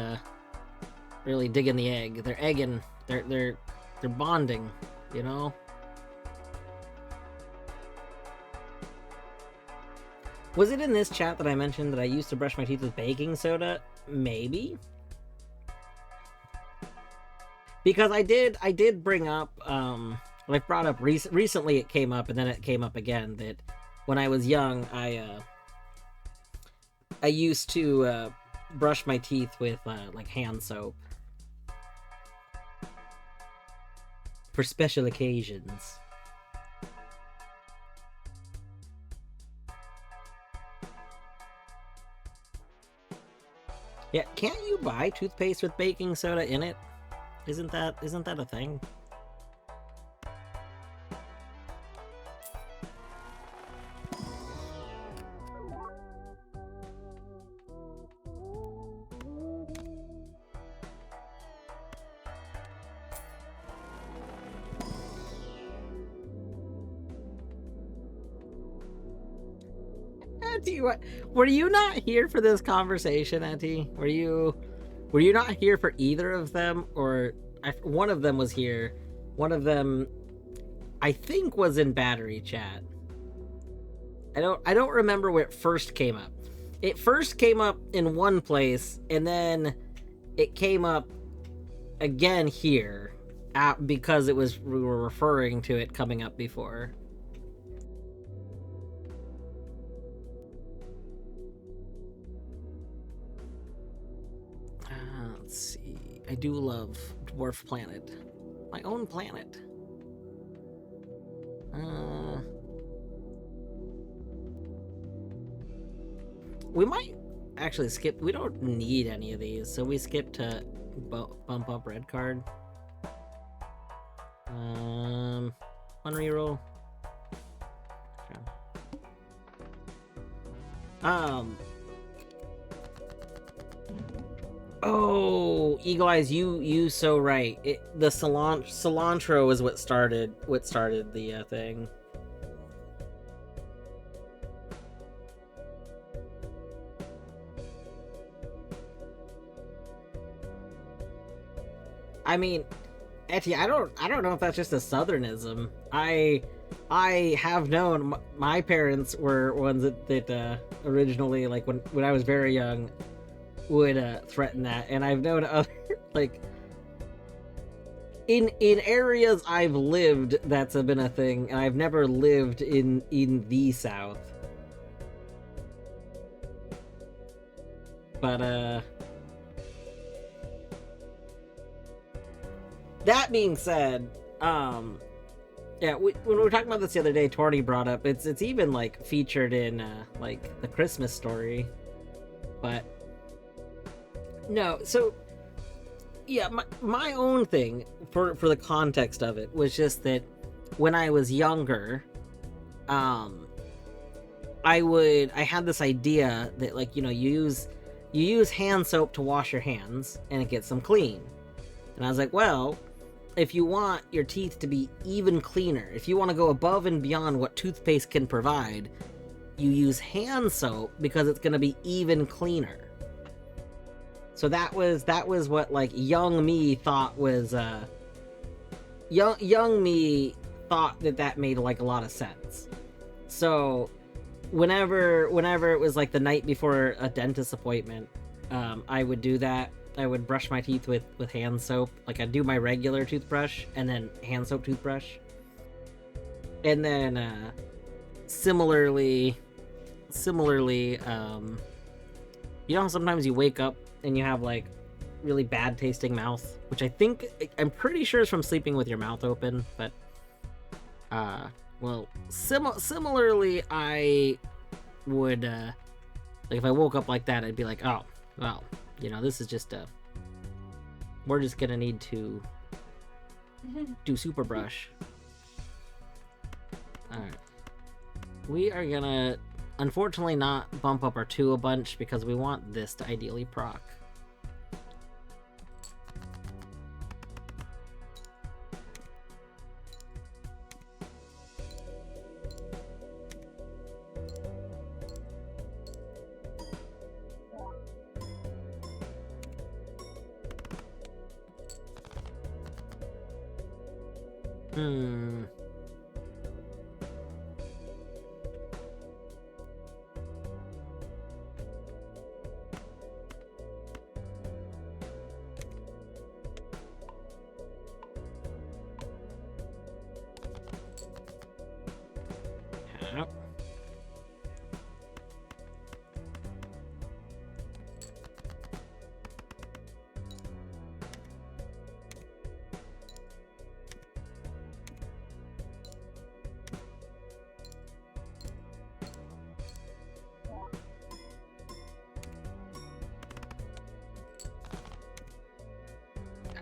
really digging the egg. They're egging, they're bonding, you know? Was it in this chat that I mentioned that I used to brush my teeth with baking soda? Maybe. Because I did bring up, I've brought up recently it came up, and then it came up again, that when I was young, I used to brush my teeth with like hand soap for special occasions. Yeah, can't you buy toothpaste with baking soda in it? Isn't that a thing? Auntie, what? Were you not here for this conversation, Auntie? Were you not here for either of them? Or one of them was here. One of them, I think, was in battery chat. I don't remember where it first came up. It first came up in one place, and then it came up again here, because we were referring to it coming up before. Let's see. I do love Dwarf Planet. My own planet. We might actually skip. We don't need any of these, so we skip to bump up red card. One reroll. Oh, Eagle Eyes, you so right. The cilantro is what started the thing. I mean, Etty, I don't know if that's just a southernism. I have known my parents were ones that originally, like when I was very young, would threaten that, and I've known other like in areas I've lived that's been a thing, and I've never lived in the South. But that being said, yeah, when we were talking about this the other day, Torny brought up it's even like featured in like the Christmas Story, but no. So yeah, my own thing for the context of it was just that when I was younger, I had this idea that, like, you know, you use hand soap to wash your hands and it gets them clean, and I was like, well, if you want your teeth to be even cleaner, if you want to go above and beyond what toothpaste can provide, you use hand soap because it's going to be even cleaner. So that was what, like, young me thought was young me thought that made like a lot of sense. So whenever it was like the night before a dentist appointment, I would do that. I would brush my teeth with hand soap. Like I'd do my regular toothbrush and then hand soap toothbrush. And then similarly, you know how sometimes you wake up and you have like really bad tasting mouth, which I'm pretty sure is from sleeping with your mouth open, but well, similarly, I would like if I woke up like that, I'd be like, oh well, you know, this is just we're just gonna need to do super brush. All right, we are gonna unfortunately not bump up our 2 a bunch because we want this to ideally proc.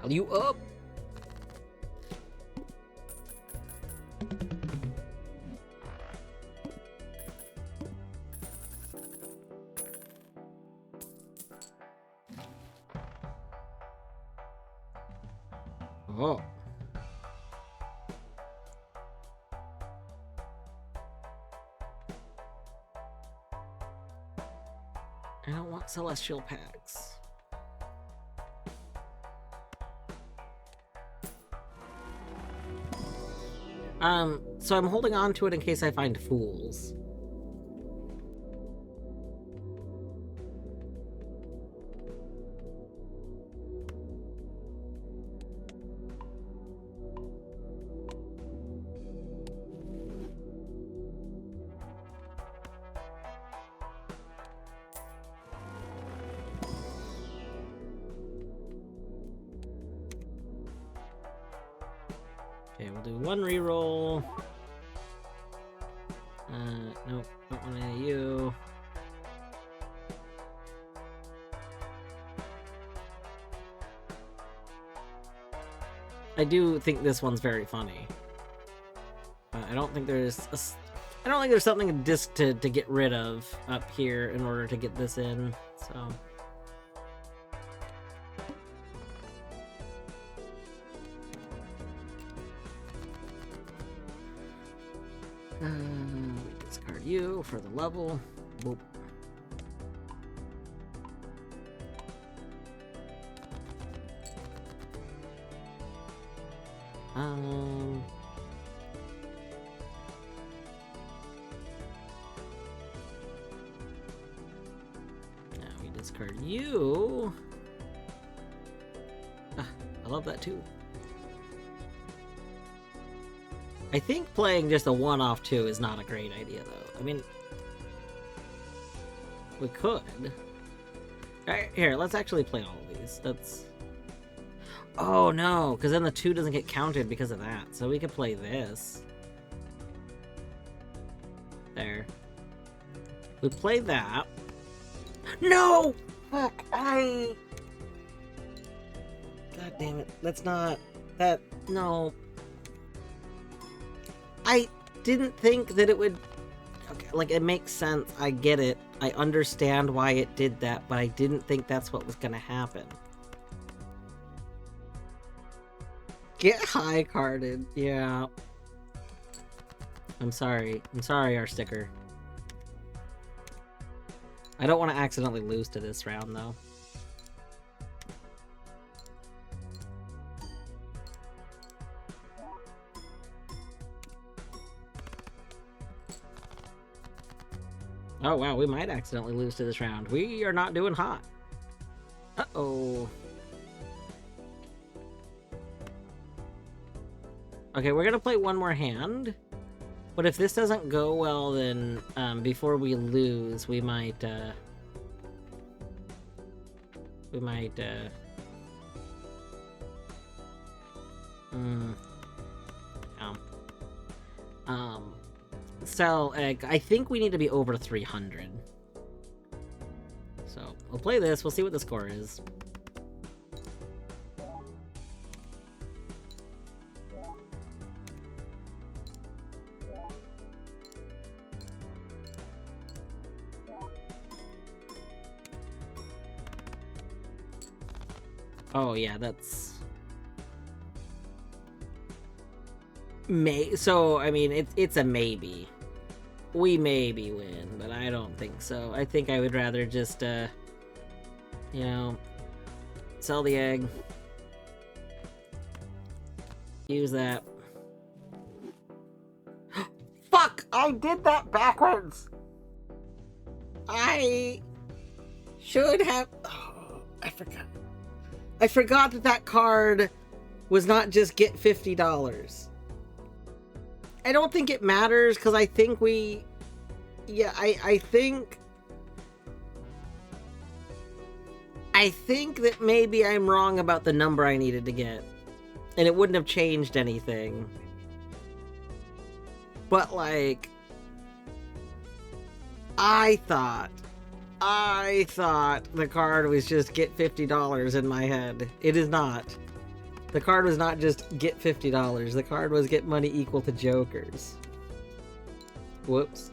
You up? Oh. I don't want celestial packs. So I'm holding on to it in case I find fools. Okay, we'll do 1 reroll. Nope, don't want any of you. I do think this one's very funny. I don't think there's something to get rid of up here in order to get this in, so. We discard you for the level. Boop. Now we discard you. I love that too. I think playing just a 1-off 2 is not a great idea, though. I mean, we could. Alright, here, let's actually play all of these. That's... Oh, no, because then the 2 doesn't get counted because of that. So we could play this. There. We play that. No! Fuck, God damn it. That's not... That... No... I didn't think that it would... Okay, like, it makes sense. I get it. I understand why it did that, but I didn't think that's what was gonna happen. Get high carded. Yeah. I'm sorry. I'm sorry, our sticker. I don't want to accidentally lose to this round, though. Oh wow, we might accidentally lose to this round. We are not doing hot. Uh-oh. Okay, we're gonna play one more hand. But if this doesn't go well, then before we lose, we might yeah. So I think we need to be over 300. So we'll play this. We'll see what the score is. Oh yeah, that's so I mean it's a maybe. We maybe win, but I don't think so. I think I would rather just you know, sell the egg. Use that. Fuck! I did that backwards! I should have... Oh, I forgot. I forgot that that card was not just get $50. I don't think it matters, because I think we... Yeah, I think that maybe I'm wrong about the number I needed to get. And it wouldn't have changed anything. But, like... I thought the card was just get $50 in my head. It is not. The card was not just get $50. The card was get money equal to jokers. Whoops.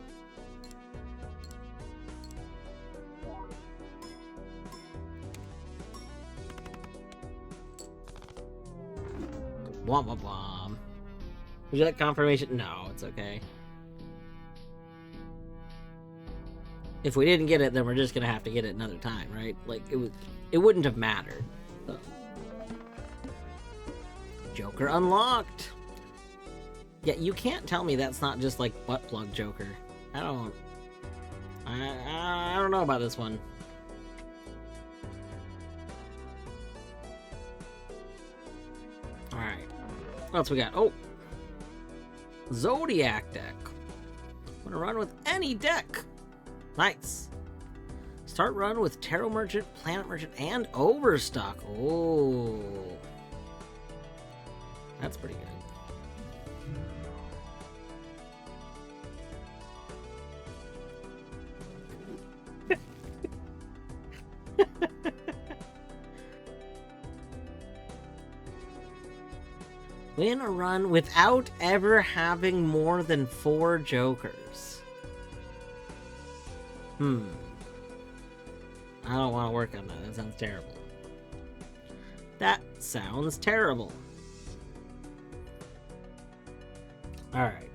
Womp womp womp. Would you like confirmation? No, it's okay. If we didn't get it, then we're just gonna have to get it another time, right? Like, it wouldn't have mattered. So. Joker unlocked! Yeah, you can't tell me that's not just, like, butt plug Joker. I don't know about this one. Alright. What else we got? Oh! Zodiac deck. I'm gonna run with any deck. Nice. Start run with Tarot Merchant, Planet Merchant, and Overstock. Oh. That's pretty good. Win a run without ever having more than 4 jokers. I don't want to work on that. That sounds terrible. That sounds terrible. Alright.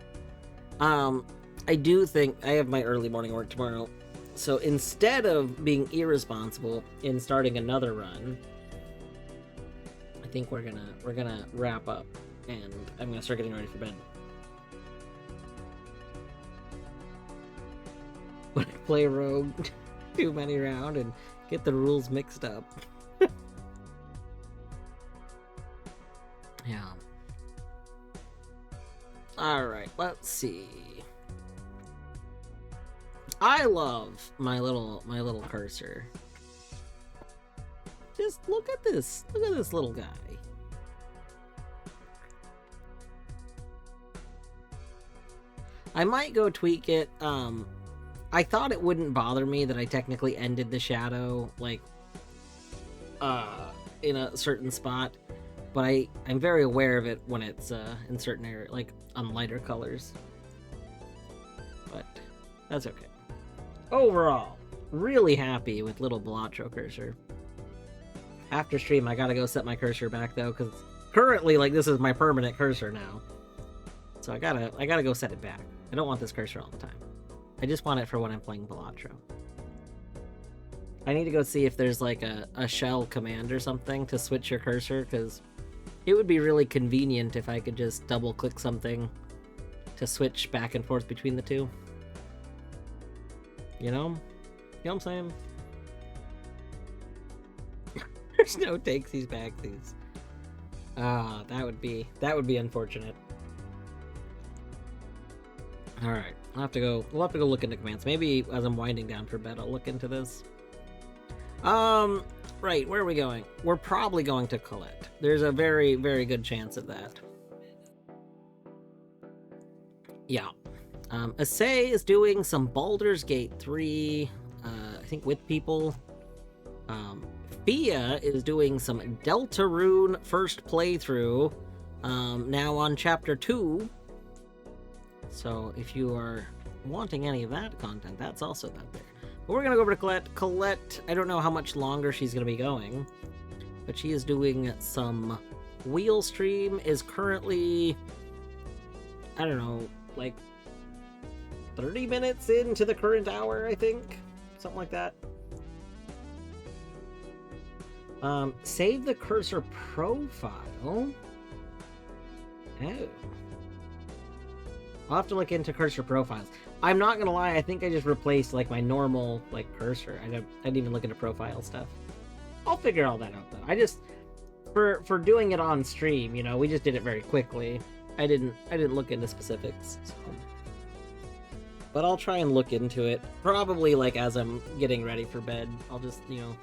I do think I have my early morning work tomorrow. So instead of being irresponsible in starting another run, I think we're gonna wrap up and I'm gonna start getting ready for bed. When I play Rogue too many round and get the rules mixed up. Yeah. Alright, let's see. I love my little cursor. Just look at this. Look at this little guy. I might go tweak it. I thought it wouldn't bother me that I technically ended the shadow, like, in a certain spot, but I'm very aware of it when it's, in certain areas, like, on lighter colors. But, that's okay. Overall, really happy with little Balatro cursor. After stream, I gotta go set my cursor back, though, because currently, like, this is my permanent cursor now. So I gotta go set it back. I don't want this cursor all the time. I just want it for when I'm playing Balatro. I need to go see if there's like a shell command or something to switch your cursor, because it would be really convenient if I could just double click something to switch back and forth between the two. You know? You know what I'm saying? There's no takesies backsies. Ah, that would be unfortunate. All right, we'll have to go look into commands. Maybe as I'm winding down for bed, I'll look into this. Right, where are we going? We're probably going to Colette. There's a very, very good chance of that. Yeah. Assay is doing some Baldur's Gate 3, I think with people. Fia is doing some Deltarune first playthrough, now on chapter 2. So if you are wanting any of that content, that's also out there. But we're gonna go over to Colette. Colette, I don't know how much longer she's gonna be going, but she is doing some wheel stream, is currently, I don't know, like 30 minutes into the current hour, I think. Something like that. Save the cursor profile. Oh. I'll have to look into cursor profiles. I'm not gonna lie, I think I just replaced like my normal like cursor. I didn't even look into profile stuff. I'll figure all that out though. I just for doing it on stream, you know, we just did it very quickly. I didn't look into specifics. So. But I'll try and look into it. Probably like as I'm getting ready for bed. I'll just, you know,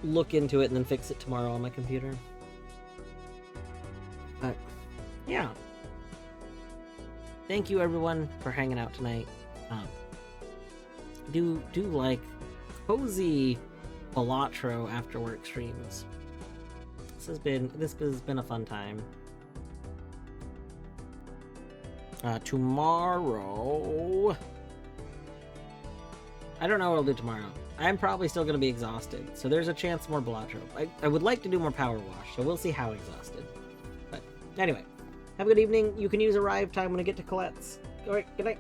look into it and then fix it tomorrow on my computer. But yeah. Thank you everyone for hanging out tonight. Do like cozy Balatro after work streams. This has been a fun time. Tomorrow, I don't know what I'll do tomorrow. I'm probably still going to be exhausted, so there's a chance more Balatro. I would like to do more Power Wash, so we'll see how exhausted. But anyway, have a good evening. You can use arrive time when I get to Colette's. Alright, good night.